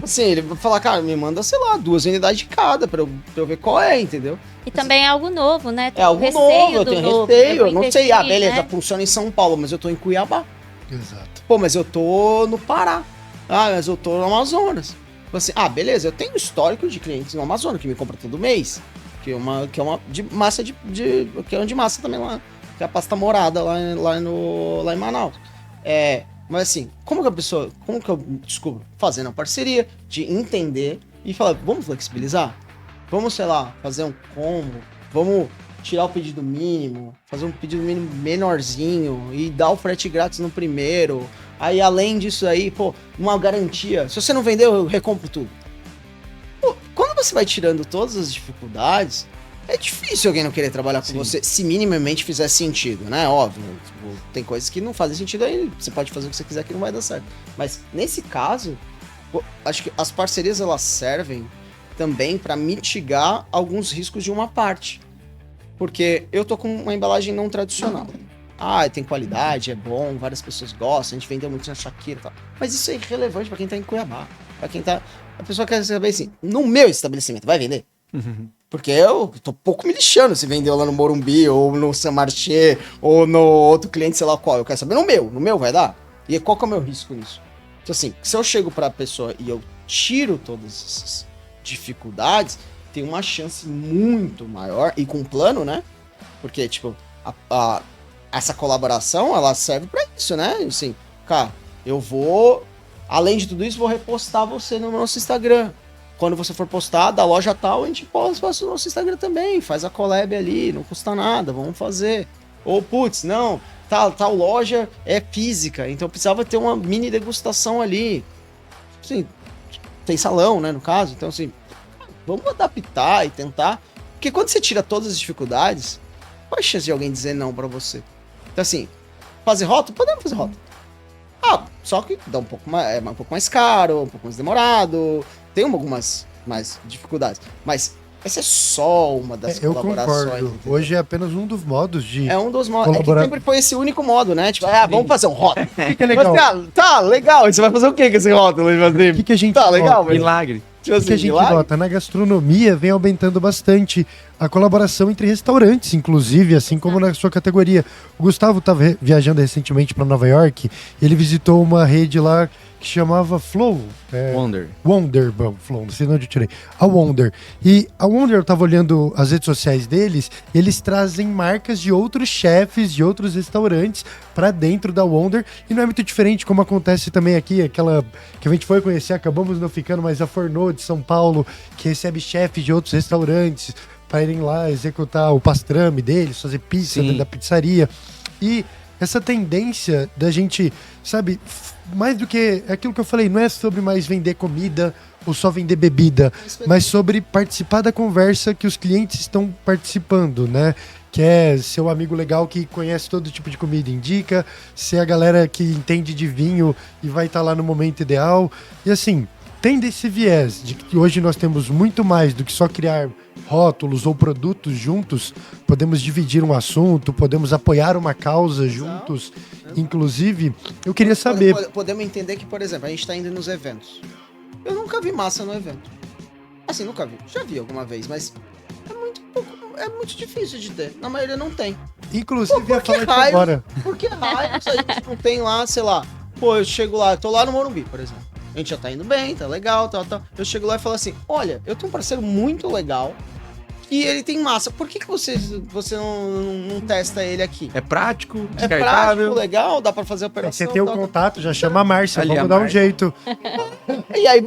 [SPEAKER 4] Assim, ele vai falar, cara, me manda, sei lá, 2 unidades de cada pra eu ver qual é, entendeu?
[SPEAKER 3] E também é algo novo, né?
[SPEAKER 4] É algo novo, eu tenho receio. Eu não sei, beleza,
[SPEAKER 3] né?
[SPEAKER 4] Funciona em São Paulo, mas eu tô em Cuiabá.
[SPEAKER 1] Exato.
[SPEAKER 4] Pô, mas eu tô no Pará. Mas eu tô no Amazonas. Assim, beleza, eu tenho histórico de clientes no Amazonas que me compram todo mês. Que é uma de massa que é um de massa também lá. Que é a pasta morada lá em Manaus. Mas assim, como que eu descubro? Fazendo uma parceria, de entender e falar, vamos flexibilizar? Vamos, sei lá, fazer um combo, vamos tirar o pedido mínimo, fazer um pedido mínimo menorzinho e dar o frete grátis no primeiro. Aí, além disso aí, uma garantia. Se você não vendeu, eu recompro tudo. Quando você vai tirando todas as dificuldades, é difícil alguém não querer trabalhar com você, se minimamente fizer sentido, né? Óbvio, tem coisas que não fazem sentido aí, você pode fazer o que você quiser que não vai dar certo. Mas, nesse caso, acho que as parcerias, elas servem também para mitigar alguns riscos de uma parte. Porque eu tô com uma embalagem não tradicional. Tem qualidade, é bom, várias pessoas gostam, a gente vendeu muito na Shakira e tal. Mas isso é irrelevante pra quem tá em Cuiabá. Pra quem tá... A pessoa quer saber assim, no meu estabelecimento, vai vender? Porque eu tô pouco me lixando se vendeu lá no Morumbi, ou no Saint Marché, ou no outro cliente, sei lá qual. Eu quero saber no meu vai dar? E qual que é o meu risco nisso? Então assim, se eu chego pra pessoa e eu tiro todas essas dificuldades, tem uma chance muito maior, e com plano, né? Porque, tipo, essa colaboração, ela serve pra isso, né? Assim, cara, eu vou, além de tudo isso, vou repostar você no nosso Instagram. Quando você for postar da loja tal, a gente posta no nosso Instagram também, faz a collab ali, não custa nada, vamos fazer. Ou, putz, não, tal loja é física, então precisava ter uma mini degustação ali. Assim, tem salão, né, no caso, então assim, vamos adaptar e tentar. Porque quando você tira todas as dificuldades, qual a chance de alguém dizer não pra você? Então assim, fazer rótulo? Podemos fazer rótulo. Só que dá um pouco mais caro, um pouco mais demorado, tem algumas mais dificuldades. Mas essa é só uma das colaborações.
[SPEAKER 1] Eu concordo. Hoje é apenas um dos modos de
[SPEAKER 4] É um dos modos.
[SPEAKER 1] colaborar.
[SPEAKER 4] É que sempre foi esse único modo, né? Tipo, vamos fazer um rótulo.
[SPEAKER 1] O que é legal?
[SPEAKER 4] Mas, tá, legal. E você vai fazer o que com esse rótulo?
[SPEAKER 1] O que a gente
[SPEAKER 4] Tá, legal, mas...
[SPEAKER 2] Milagre.
[SPEAKER 1] O que a gente nota? Na gastronomia vem aumentando bastante a colaboração entre restaurantes, inclusive, assim como na sua categoria. O Gustavo estava viajando recentemente para Nova York, ele visitou uma rede lá que chamava Flow. Wonder, Flow, não sei de onde eu tirei. A Wonder. E a Wonder, eu estava olhando as redes sociais deles, eles trazem marcas de outros chefes, de outros restaurantes para dentro da Wonder, e não é muito diferente como acontece também aqui, aquela que a gente foi conhecer, acabamos não ficando, mas a Fornô de São Paulo, que recebe chefes de outros restaurantes para irem lá executar o pastrame deles, fazer pizza dentro da pizzaria. E essa tendência da gente, sabe, mais do que aquilo que eu falei, não é sobre mais vender comida ou só vender bebida, mas sobre participar da conversa que os clientes estão participando, né? Que é ser o amigo legal que conhece todo tipo de comida, indica, ser a galera que entende de vinho e vai estar lá no momento ideal. E assim, tem desse viés de que hoje nós temos muito mais do que só criar rótulos ou produtos juntos, podemos dividir um assunto, podemos apoiar uma causa juntos. Inclusive, eu queria saber...
[SPEAKER 4] Podemos entender que, por exemplo, a gente está indo nos eventos. Eu nunca vi massa no evento. Assim, nunca vi. Já vi alguma vez, mas é muito difícil de ter. Na maioria não tem.
[SPEAKER 1] Inclusive, ia
[SPEAKER 4] Por que
[SPEAKER 1] falar disso
[SPEAKER 4] raio?
[SPEAKER 1] agora.
[SPEAKER 4] Por que raios a gente não tem lá, sei lá... Pô, eu chego lá, eu tô lá no Morumbi, por exemplo. A gente já tá indo bem, tá legal, tal. Eu chego lá e falo assim, olha, eu tenho um parceiro muito legal e ele tem massa. Por que você não testa ele aqui?
[SPEAKER 2] É prático,
[SPEAKER 4] É
[SPEAKER 2] descartável.
[SPEAKER 4] prático, legal, dá pra fazer a operação.
[SPEAKER 1] Você tem o
[SPEAKER 4] tal.
[SPEAKER 1] contato, já chama a Márcia,
[SPEAKER 2] Ali
[SPEAKER 1] vamos
[SPEAKER 2] a
[SPEAKER 1] dar um
[SPEAKER 2] Márcia.
[SPEAKER 1] jeito.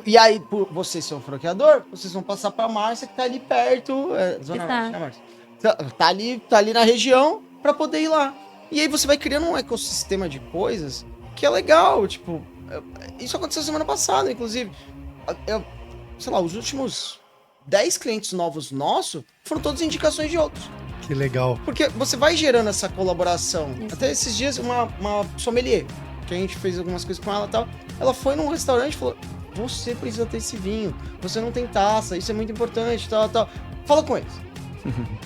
[SPEAKER 4] E aí, por você ser um franqueador, vocês vão passar pra Márcia, que tá ali perto. Zona
[SPEAKER 3] Exato.
[SPEAKER 4] Norte, né, Márcia? Tá ali na região pra poder ir lá. E aí você vai criando um ecossistema de coisas que é legal, tipo... Isso aconteceu semana passada, inclusive. Sei lá, os últimos 10 clientes novos nossos foram todas indicações de outros.
[SPEAKER 1] Que legal.
[SPEAKER 4] Porque você vai gerando essa colaboração.
[SPEAKER 3] Isso.
[SPEAKER 4] Até esses dias, uma sommelier, que a gente fez algumas coisas com ela e tal, ela foi num restaurante e falou, você precisa ter esse vinho, você não tem taça, isso é muito importante, tal. Fala com eles.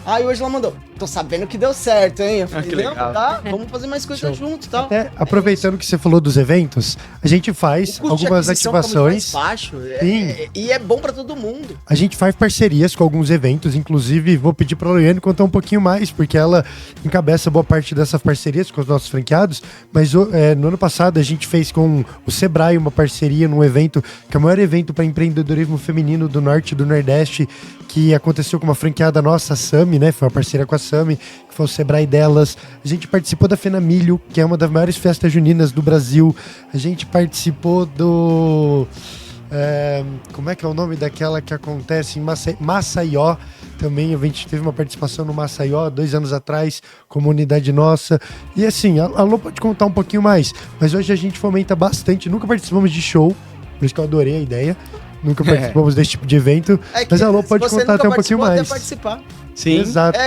[SPEAKER 4] Aí hoje ela mandou, tô sabendo que deu certo, hein? Eu falei,
[SPEAKER 2] que
[SPEAKER 4] não,
[SPEAKER 2] legal.
[SPEAKER 4] tá, vamos fazer mais coisas
[SPEAKER 1] Show.
[SPEAKER 4] junto e tal.
[SPEAKER 1] Até aproveitando que você falou dos eventos, a gente faz
[SPEAKER 4] O custo de
[SPEAKER 1] algumas
[SPEAKER 4] aquisição fica muito mais
[SPEAKER 1] ativações.
[SPEAKER 4] baixo,
[SPEAKER 1] Sim.
[SPEAKER 4] e é bom pra todo mundo.
[SPEAKER 1] A gente faz parcerias com alguns eventos, inclusive vou pedir para a Loiane contar um pouquinho mais, porque ela encabeça boa parte dessas parcerias com os nossos franqueados, mas no ano passado a gente fez com o Sebrae uma parceria num evento, que é o maior evento para empreendedorismo feminino do Norte e do Nordeste, que aconteceu com uma franqueada nossa, a Sami, né? Foi uma parceria com a Sami, que foi o Sebrae delas. A gente participou da Fena Milho, que é uma das maiores festas juninas do Brasil. A gente participou do... como é que é o nome daquela que acontece em Maceió? Também a gente teve uma participação no Maceió 2 anos atrás, comunidade nossa. E assim, a Lô pode contar um pouquinho mais, mas hoje a gente fomenta bastante. Nunca participamos de show, por isso que eu adorei a ideia. Nunca participamos desse tipo de evento. Mas a Lô pode
[SPEAKER 4] se você
[SPEAKER 1] contar
[SPEAKER 4] nunca
[SPEAKER 1] até um pouquinho
[SPEAKER 4] participou,
[SPEAKER 1] mais.
[SPEAKER 4] até participar.
[SPEAKER 2] Sim.
[SPEAKER 1] Exato.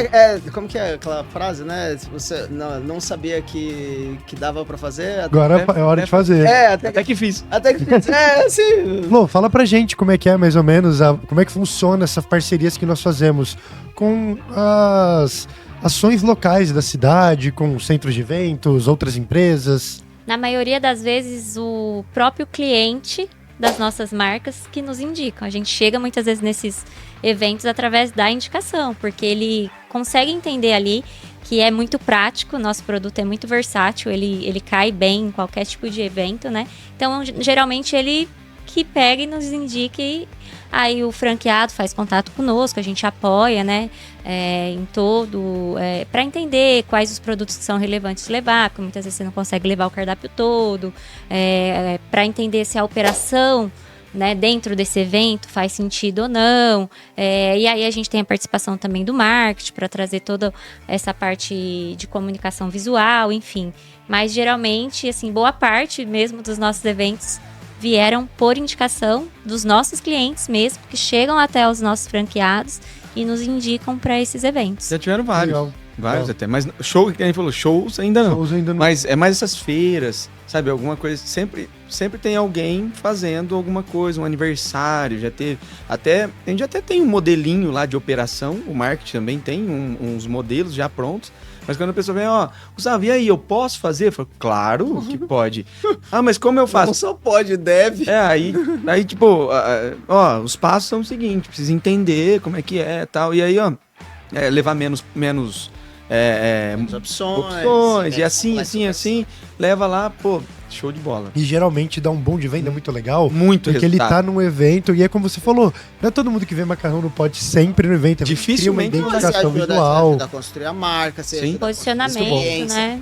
[SPEAKER 4] Como que é aquela frase, né? Se você não sabia que dava pra fazer.
[SPEAKER 1] Agora é hora de fazer.
[SPEAKER 2] Até que fiz.
[SPEAKER 4] Até que fiz. Assim.
[SPEAKER 1] Lô, fala pra gente como é que é, mais ou menos, como é que funciona essas parcerias que nós fazemos com as ações locais da cidade, com centros de eventos, outras empresas.
[SPEAKER 3] Na maioria das vezes, o próprio cliente das nossas marcas que nos indicam. A gente chega muitas vezes nesses eventos através da indicação, porque ele consegue entender ali que é muito prático, nosso produto é muito versátil, ele cai bem em qualquer tipo de evento, né? Então, geralmente, ele que pega e nos indica e aí o franqueado faz contato conosco, a gente apoia, né? Em todo, para entender quais os produtos que são relevantes levar, porque muitas vezes você não consegue levar o cardápio todo, para entender se a operação, né, dentro desse evento faz sentido ou não. E aí a gente tem a participação também do marketing para trazer toda essa parte de comunicação visual, enfim. Mas geralmente, assim, boa parte mesmo dos nossos eventos vieram por indicação dos nossos clientes mesmo, que chegam até os nossos franqueados e nos indicam para esses eventos.
[SPEAKER 2] Já tiveram vários.
[SPEAKER 1] Legal.
[SPEAKER 2] Vários
[SPEAKER 1] Legal.
[SPEAKER 2] até. Mas show, que a gente falou, shows ainda não.
[SPEAKER 1] Shows ainda não.
[SPEAKER 2] Mas é mais essas feiras, sabe? Alguma coisa. Sempre tem alguém fazendo alguma coisa, um aniversário. A gente até tem um modelinho lá de operação. O marketing também tem uns modelos já prontos. Mas quando a pessoa vem, Gustavo, e aí, eu posso fazer? Eu falo, claro que pode. Mas como eu faço?
[SPEAKER 4] Não só pode, deve.
[SPEAKER 2] Aí tipo, os passos são os seguintes, precisa entender como é que é e tal. E aí, levar menos opções, e assim, leva lá, pô, show de bola.
[SPEAKER 1] E geralmente dá um bom de venda muito legal.
[SPEAKER 2] Muito
[SPEAKER 1] Porque ele
[SPEAKER 2] resultado.
[SPEAKER 1] tá num evento, e é como você falou, não é todo mundo que vê macarrão no pote sempre no evento. A gente
[SPEAKER 2] Dificilmente.
[SPEAKER 1] cria uma
[SPEAKER 4] Você
[SPEAKER 1] identificação
[SPEAKER 4] ajuda
[SPEAKER 1] visual.
[SPEAKER 4] a construir a marca, você
[SPEAKER 2] Sim.
[SPEAKER 4] ajuda a
[SPEAKER 3] Posicionamento,
[SPEAKER 4] construir a
[SPEAKER 3] né?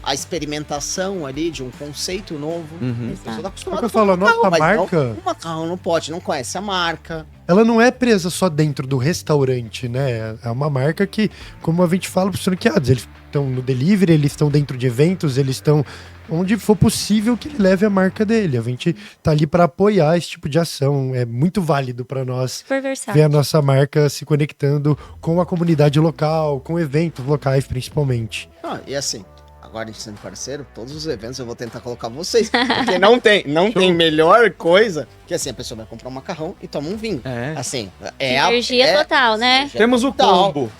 [SPEAKER 4] a experimentação ali de um conceito novo.
[SPEAKER 2] Uhum.
[SPEAKER 4] A pessoa tá
[SPEAKER 1] É o
[SPEAKER 4] acostumada
[SPEAKER 1] que eu falo, a nossa
[SPEAKER 4] mas
[SPEAKER 1] marca,
[SPEAKER 4] não, o macarrão no pote, não conhece a marca.
[SPEAKER 1] ela não é presa só dentro do restaurante, né? É uma marca que, como a gente fala para os franqueados, eles estão no delivery, eles estão dentro de eventos, eles estão onde for possível que ele leve a marca dele. A gente tá ali para apoiar esse tipo de ação. É muito válido para nós
[SPEAKER 3] Super
[SPEAKER 1] ver
[SPEAKER 3] versátil.
[SPEAKER 1] a nossa marca se conectando com a comunidade local, com eventos locais principalmente.
[SPEAKER 4] E assim, agora a gente sendo parceiro, todos os eventos eu vou tentar colocar vocês. Porque não tem melhor coisa que assim, a pessoa vai comprar um macarrão e toma um vinho.
[SPEAKER 2] É.
[SPEAKER 4] Assim,
[SPEAKER 3] Sinergia total, né?
[SPEAKER 4] sinergia
[SPEAKER 2] Temos o
[SPEAKER 4] total.
[SPEAKER 2] combo.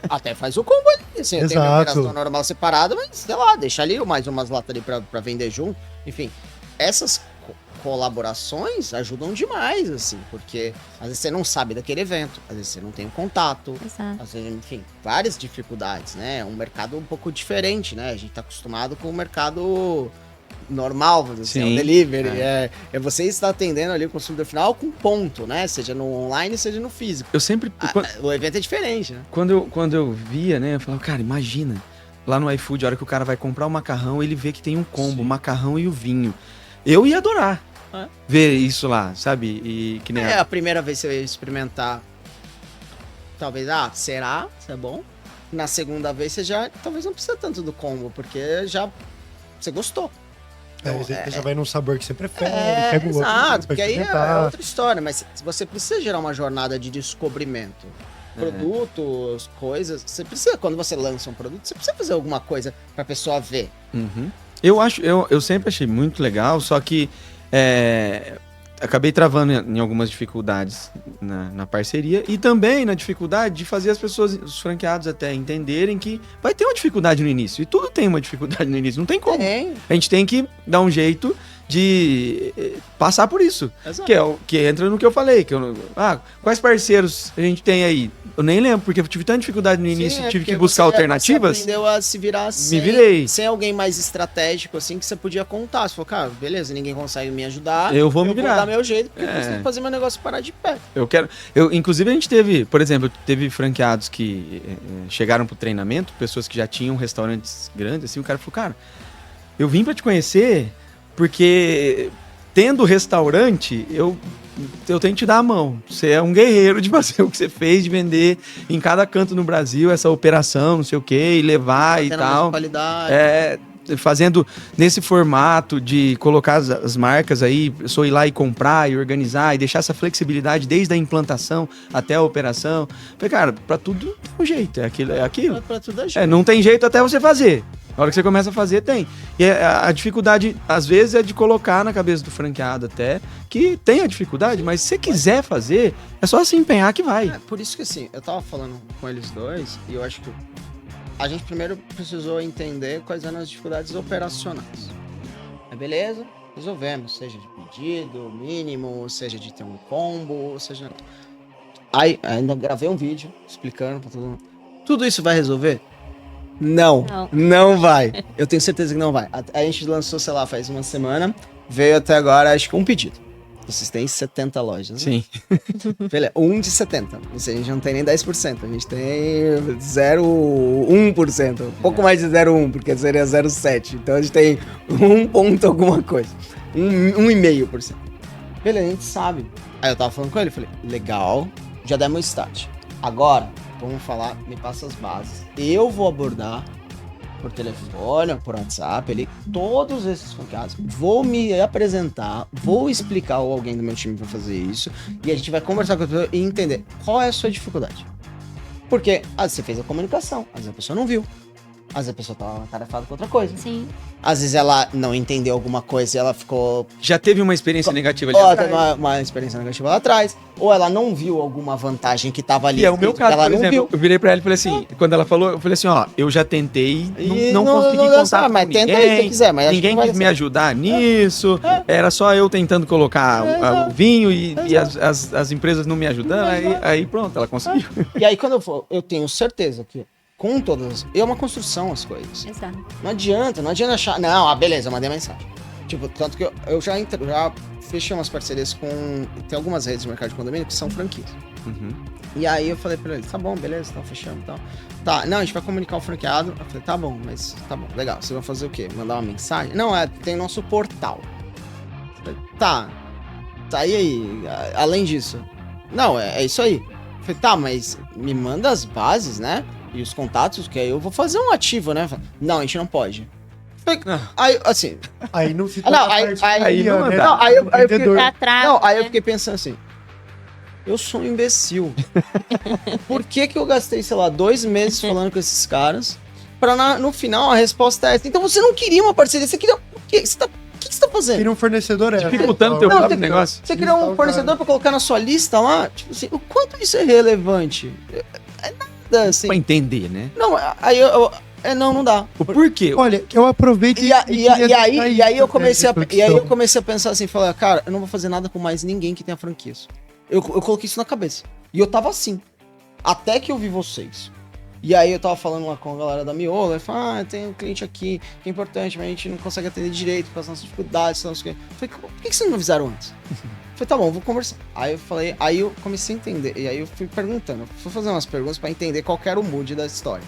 [SPEAKER 4] Até faz o combo ali. Assim, tem uma
[SPEAKER 1] Exato.
[SPEAKER 4] operação normal separada, mas sei lá, deixa ali mais umas latas ali pra vender junto. Enfim, essas colaborações ajudam demais, assim, porque às vezes você não sabe daquele evento, às vezes você não tem um contato,
[SPEAKER 3] Exato.
[SPEAKER 4] às vezes, enfim, várias dificuldades, né? É um mercado um pouco diferente, né? A gente tá acostumado com o mercado normal, vamos dizer assim,
[SPEAKER 2] Sim.
[SPEAKER 4] o delivery. É você está atendendo ali o consumidor final com ponto, né? Seja no online, seja no físico.
[SPEAKER 2] Eu sempre.
[SPEAKER 4] O evento é diferente, né?
[SPEAKER 2] Quando eu via, né, eu falava, cara, imagina, lá no iFood, a hora que o cara vai comprar o macarrão, ele vê que tem um combo, o macarrão e o vinho. Eu ia adorar ver isso lá, sabe? E que nem
[SPEAKER 4] A primeira vez que você ia experimentar, talvez, será? Isso é bom? Na segunda vez você já, talvez não precisa tanto do combo, porque já, você gostou.
[SPEAKER 1] Você já vai num sabor que você prefere,
[SPEAKER 4] É,
[SPEAKER 1] pega o outro.
[SPEAKER 4] exato,
[SPEAKER 1] pra
[SPEAKER 4] porque aí é
[SPEAKER 1] experimentar.
[SPEAKER 4] outra história, mas você precisa gerar uma jornada de descobrimento. Produtos, coisas, você precisa, quando você lança um produto, você precisa fazer alguma coisa pra pessoa ver.
[SPEAKER 2] Uhum. Eu sempre achei muito legal, só que acabei travando em algumas dificuldades na parceria e também na dificuldade de fazer as pessoas, os franqueados até entenderem que vai ter uma dificuldade no início. E tudo tem uma dificuldade no início, não tem como. A gente tem que dar um jeito de passar por isso.
[SPEAKER 4] Exato.
[SPEAKER 2] Que entra no que eu falei. Quais parceiros a gente tem aí? Eu nem lembro, porque eu tive tanta dificuldade no início, tive que buscar alternativas.
[SPEAKER 4] Você aprendeu a se virar
[SPEAKER 2] Me virei.
[SPEAKER 4] sem alguém mais estratégico, assim, que você podia contar. Você falou, cara, beleza, ninguém consegue me ajudar.
[SPEAKER 2] Eu vou me virar.
[SPEAKER 4] Vou dar meu jeito, porque eu preciso fazer meu negócio parar de pé.
[SPEAKER 2] Inclusive, a gente teve, por exemplo, teve franqueados que chegaram pro treinamento, pessoas que já tinham restaurantes grandes, assim, o cara falou, cara, eu vim pra te conhecer porque tendo restaurante, eu tenho que te dar a mão. Você é um guerreiro de fazer o que você fez, de vender em cada canto no Brasil essa operação, não sei o que, e levar e
[SPEAKER 4] Tendo
[SPEAKER 2] tal.
[SPEAKER 4] mais qualidade.
[SPEAKER 2] Fazendo nesse formato de colocar as marcas aí, a pessoa ir lá e comprar e organizar e deixar essa flexibilidade desde a implantação até a operação. Falei, cara, pra tudo tem um jeito, é aquilo.
[SPEAKER 4] Pra tudo é jeito.
[SPEAKER 2] Não tem jeito até você fazer. Na hora que você começa a fazer, tem. E a dificuldade, às vezes, é de colocar na cabeça do franqueado até que tem a dificuldade, mas se você quiser fazer, é só se empenhar que vai.
[SPEAKER 4] Por isso que, assim, eu tava falando com eles dois e eu acho que a gente primeiro precisou entender quais eram as dificuldades operacionais. Beleza, resolvemos, seja de pedido mínimo, seja de ter um combo, seja... Aí, ainda gravei um vídeo explicando pra todo mundo. Tudo isso vai resolver? Não vai. Eu tenho certeza que não vai. A gente lançou, sei lá, faz uma semana, veio até agora, acho que um pedido. Vocês têm 70 lojas, né?
[SPEAKER 2] Sim.
[SPEAKER 4] Um de 70. Ou seja, a gente não tem nem 10%. A gente tem 0,1%. Um pouco mais de 0,1%, porque seria 0,7%. Então a gente tem 1 ponto alguma coisa. 1,5%. Beleza, a gente sabe. Aí eu tava falando com ele, falei, legal, já demos um start. Agora, vamos falar, me passa as bases. Eu vou abordar por telefone, por WhatsApp, ali, todos esses franqueados. Vou me apresentar, vou explicar ou alguém do meu time para fazer isso, e a gente vai conversar com a pessoa e entender qual é a sua dificuldade. Porque às vezes você fez a comunicação, às vezes a pessoa não viu, às vezes a pessoa estava atarefada com outra coisa.
[SPEAKER 3] Sim.
[SPEAKER 4] Às vezes ela não entendeu alguma coisa e ela ficou...
[SPEAKER 2] Já teve uma experiência negativa ali
[SPEAKER 4] Ou ela
[SPEAKER 2] atrás.
[SPEAKER 4] teve uma experiência negativa lá atrás, ou ela não viu alguma vantagem que tava ali.
[SPEAKER 2] E é o meu caso,
[SPEAKER 4] ela
[SPEAKER 2] por
[SPEAKER 4] não
[SPEAKER 2] exemplo,
[SPEAKER 4] viu.
[SPEAKER 2] eu virei pra ela e falei assim, quando ela falou, eu falei assim, ó, eu já tentei,
[SPEAKER 4] E
[SPEAKER 2] não consegui
[SPEAKER 4] deu
[SPEAKER 2] contato
[SPEAKER 4] certo, mas
[SPEAKER 2] com
[SPEAKER 4] tenta
[SPEAKER 2] ninguém,
[SPEAKER 4] aí se você quiser, mas acho
[SPEAKER 2] ninguém
[SPEAKER 4] que não vai
[SPEAKER 2] quis me
[SPEAKER 4] dar
[SPEAKER 2] ajudar nisso, era só eu tentando colocar o vinho e as empresas não me ajudando, aí pronto, ela conseguiu.
[SPEAKER 4] E aí quando eu tenho certeza que com todas, é uma construção as coisas.
[SPEAKER 3] Exato.
[SPEAKER 4] Não adianta achar, não, beleza, eu mandei mensagem. Tipo, tanto que eu já fechei umas parcerias com, tem algumas redes de mercado de condomínio que são franquias.
[SPEAKER 2] Uhum.
[SPEAKER 4] E aí eu falei pra ele, tá bom, beleza, então fechamos e tal. Tá, não, a gente vai comunicar o franqueado. Eu falei, tá bom, mas tá bom, legal. Você vai fazer o quê? Mandar uma mensagem? Não, tem nosso portal. Eu falei, tá, e aí? Além disso? Não, é isso aí. Eu falei, tá, mas me manda as bases, né? E os contatos, que aí eu vou fazer um ativo, né? Não, a gente não pode. Eu falei, aí, assim...
[SPEAKER 1] Aí não se
[SPEAKER 4] Não, aí
[SPEAKER 2] não
[SPEAKER 1] né?
[SPEAKER 2] dá.
[SPEAKER 4] Não, aí eu fiquei...
[SPEAKER 3] Pra trás,
[SPEAKER 4] Não, aí eu
[SPEAKER 3] né?
[SPEAKER 4] fiquei pensando assim, eu sou um imbecil. Por que eu gastei, sei lá, 2 meses falando com esses caras, pra no final a resposta é essa? Então você não queria uma parceria, você queria... O que você tá fazendo?
[SPEAKER 1] Queria um fornecedor
[SPEAKER 2] Dificultando teu
[SPEAKER 4] Não,
[SPEAKER 2] próprio
[SPEAKER 4] você-
[SPEAKER 2] negócio.
[SPEAKER 4] Você queria um fornecedor pra colocar na sua lista lá? Tipo assim, o quanto isso é relevante? É nada, assim.
[SPEAKER 2] Pra entender, né?
[SPEAKER 4] Não, Não dá.
[SPEAKER 2] Por quê?
[SPEAKER 1] Olha, eu aproveito
[SPEAKER 4] E aí eu comecei a pensar assim, falar, cara, eu não vou fazer nada com mais ninguém que tenha franquias. Eu coloquei isso na cabeça. E eu tava assim. Até que eu vi vocês. E aí eu tava falando lá com a galera da Miolo, eu falei, tem um cliente aqui que é importante, mas a gente não consegue atender direito por causa das nossas dificuldades, não sei o quê. Eu falei, por que vocês não me avisaram antes? Eu falei, tá bom, vou conversar. Aí eu comecei a entender, e aí eu fui perguntando, fui fazer umas perguntas pra entender qual que era o mood da história.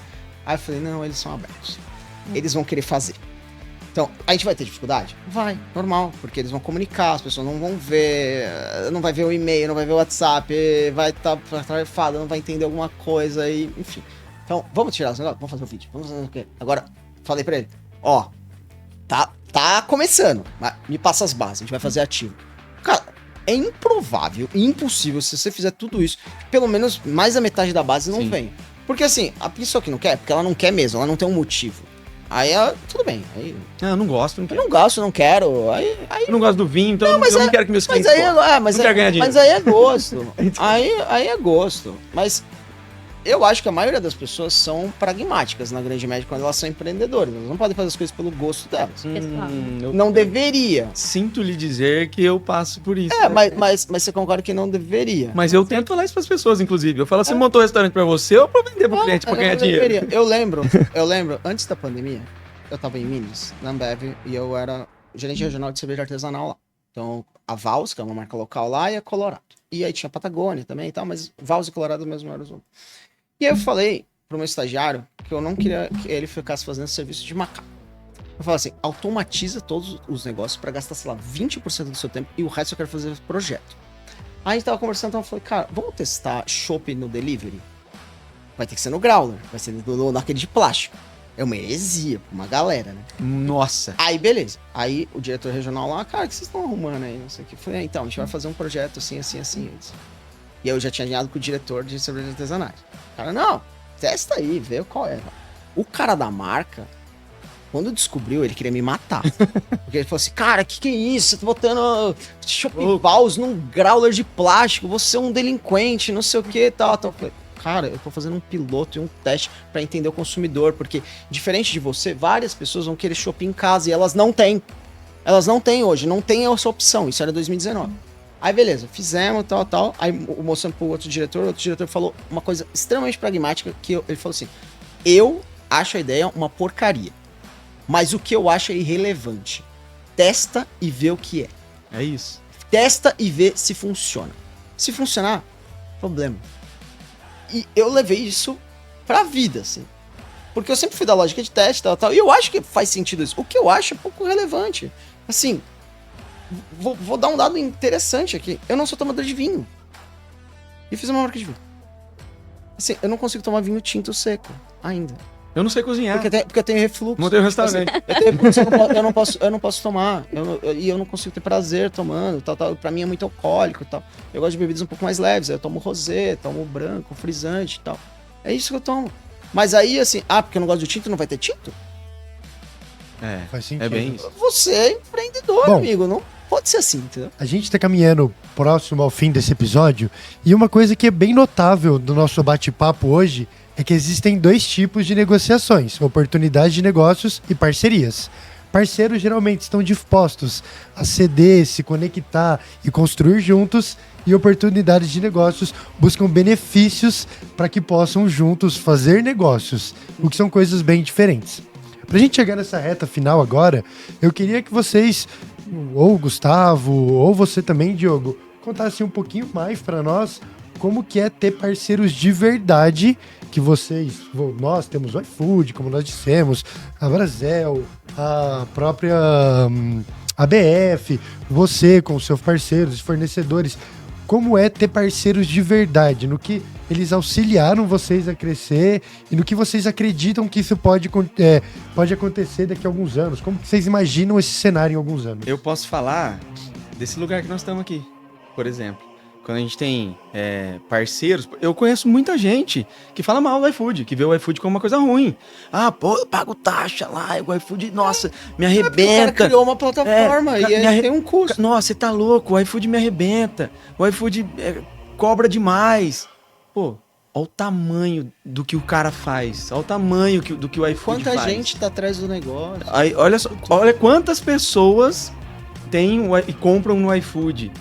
[SPEAKER 4] Aí eu falei, não, eles são abertos. Eles vão querer fazer. Então, a gente vai ter dificuldade? Vai, normal, porque eles vão comunicar, as pessoas não vão ver, não vai ver o e-mail, não vai ver o WhatsApp, vai estar atarefado, não vai entender alguma coisa, e enfim. Então, vamos tirar os negócios, vamos fazer o vídeo, vamos fazer o quê? Agora, falei pra ele, ó, tá começando, mas me passa as bases, a gente vai fazer ativo. Cara, é improvável e impossível, se você fizer tudo isso, pelo menos mais da metade da base não vem. Porque assim, a pessoa que não quer, porque ela não quer mesmo, ela não tem um motivo. Aí, tudo bem. Aí,
[SPEAKER 2] eu não gosto, não
[SPEAKER 4] eu
[SPEAKER 2] quero.
[SPEAKER 4] não gosto, não quero. Aí...
[SPEAKER 2] Eu não gosto do vinho, então eu não quero que meus clientes
[SPEAKER 4] Mas
[SPEAKER 2] mas
[SPEAKER 4] aí é gosto. aí é gosto. Mas eu acho que a maioria das pessoas são pragmáticas na grande média quando elas são empreendedoras. Elas não podem fazer as coisas pelo gosto delas. Não deveria.
[SPEAKER 2] Sinto lhe dizer que eu passo por isso.
[SPEAKER 4] Mas você concorda que não deveria.
[SPEAKER 2] Mas eu tento falar isso pras pessoas, inclusive. Eu falo assim, montou um restaurante pra você ou pra vender pro cliente pra ganhar dinheiro?
[SPEAKER 4] Eu lembro, antes da pandemia, eu tava em Minas, na Ambev, e eu era gerente regional de cerveja artesanal lá. Então, a Vals, que é uma marca local lá, e a Colorado. E aí tinha a Patagônia também e tal, mas Vals e Colorado mesmo eram os outros. E aí eu falei pro meu estagiário que eu não queria que ele ficasse fazendo serviço de macaco. Eu falei assim, automatiza todos os negócios pra gastar, sei lá, 20% do seu tempo e o resto eu quero fazer projeto. Aí a gente tava conversando, então eu falei, cara, vamos testar chopp no delivery? Vai ter que ser no growler, vai ser naquele de plástico. É uma heresia pra uma galera, né?
[SPEAKER 2] Nossa.
[SPEAKER 4] Aí, beleza. Aí o diretor regional lá, cara, o que vocês estão arrumando aí? Não sei o que. Eu falei, então, a gente vai fazer um projeto assim. E aí eu já tinha alinhado com o diretor de cervejas artesanais. O cara, não, testa aí, vê qual é. O cara da marca, quando descobriu, ele queria me matar. Porque ele falou assim, cara, que é isso? Você tá botando chopp Vals num growler de plástico, você é um delinquente, não sei o que e tal. Eu falei, cara, eu tô fazendo um piloto e um teste pra entender o consumidor, porque diferente de você, várias pessoas vão querer chopp em casa e elas não têm. Elas não têm hoje, não tem essa opção, isso era 2019. Aí beleza, fizemos, tal. Aí mostrando pro outro diretor falou uma coisa extremamente pragmática, que ele falou assim, eu acho a ideia uma porcaria, mas o que eu acho é irrelevante. Testa e vê o que é.
[SPEAKER 2] É isso.
[SPEAKER 4] Testa e vê se funciona. Se funcionar, problema. E eu levei isso pra vida, assim. Porque eu sempre fui da lógica de teste, tal. E eu acho que faz sentido isso. O que eu acho é pouco relevante. Assim, vou dar um dado interessante aqui. Eu não sou tomador de vinho. E fiz uma marca de vinho. Assim, eu não consigo tomar vinho tinto seco ainda.
[SPEAKER 2] Eu não sei cozinhar.
[SPEAKER 4] Porque eu tenho refluxo.
[SPEAKER 2] Montei um restaurante.
[SPEAKER 4] Assim, eu tenho refluxo, eu não posso tomar. E eu não consigo ter prazer tomando, tal. Pra mim é muito alcoólico e tal. Eu gosto de bebidas um pouco mais leves. Eu tomo rosé, tomo branco, frisante e tal. É isso que eu tomo. Mas aí, assim, porque eu não gosto de tinto, não vai ter tinto?
[SPEAKER 1] Faz sentido.
[SPEAKER 2] É bem isso.
[SPEAKER 4] Você é empreendedor, amigo. Não pode ser assim, entendeu?
[SPEAKER 1] A gente tá caminhando próximo ao fim desse episódio. E uma coisa que é bem notável do nosso bate-papo hoje é que existem dois tipos de negociações: oportunidades de negócios e parcerias. Parceiros geralmente estão dispostos a ceder, se conectar e construir juntos, e oportunidades de negócios buscam benefícios para que possam juntos fazer negócios, o que são coisas bem diferentes. Pra gente chegar nessa reta final agora, eu queria que vocês, ou o Gustavo, ou você também, Diogo, contassem um pouquinho mais para nós como que é ter parceiros de verdade, que nós temos o iFood, como nós dissemos, a Brasel, a própria ABF, você com os seus parceiros, fornecedores. Como é ter parceiros de verdade, no que eles auxiliaram vocês a crescer e no que vocês acreditam que isso pode acontecer daqui a alguns anos? Como que vocês imaginam esse cenário em alguns anos?
[SPEAKER 2] Eu posso falar desse lugar que nós estamos aqui, por exemplo. Quando a gente tem parceiros, eu conheço muita gente que fala mal do iFood, que vê o iFood como uma coisa ruim. Eu pago taxa lá, o iFood, nossa, me arrebenta.
[SPEAKER 4] O cara criou uma plataforma e tem um custo.
[SPEAKER 2] Nossa, você tá louco, o iFood me arrebenta, o iFood cobra demais. Pô, Olha o tamanho do que o cara faz. Olha o tamanho do que o iFood faz.
[SPEAKER 4] Quanta gente tá atrás do negócio.
[SPEAKER 2] Aí, olha quantas pessoas têm e compram no iFood.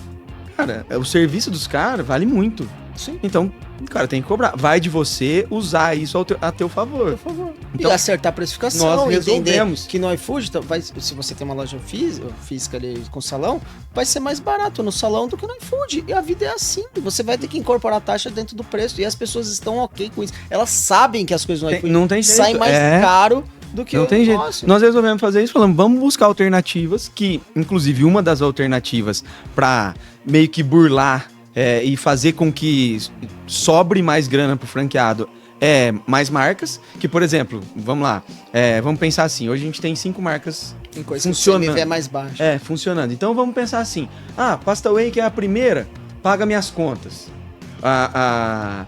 [SPEAKER 2] Cara, o serviço dos caras vale muito.
[SPEAKER 4] Sim.
[SPEAKER 2] Então, cara, tem que cobrar. Vai de você usar isso a teu favor.
[SPEAKER 4] Por favor.
[SPEAKER 2] Então,
[SPEAKER 4] e acertar a precificação,
[SPEAKER 2] nós resolvemos.
[SPEAKER 4] Entender que no iFood, se você tem uma loja física ali com salão, vai ser mais barato no salão do que no iFood. E a vida é assim. Você vai ter que incorporar a taxa dentro do preço. E as pessoas estão ok com isso. Elas sabem que as coisas no iFood
[SPEAKER 2] não tem jeito.
[SPEAKER 4] saem mais caro do que
[SPEAKER 2] não
[SPEAKER 4] o
[SPEAKER 2] tem jeito.
[SPEAKER 4] negócio.
[SPEAKER 2] Nós resolvemos fazer isso, falando, vamos buscar alternativas, que, inclusive, uma das alternativas para meio que burlar e fazer com que sobre mais grana pro franqueado mais marcas, que, por exemplo, vamos lá, vamos pensar assim, hoje a gente tem 5 marcas
[SPEAKER 4] Em coisa que o
[SPEAKER 2] funcionando.
[SPEAKER 4] CMV é mais baixo.
[SPEAKER 2] Funcionando. Então vamos pensar assim, Pasta Whey, que é a primeira, paga minhas contas. A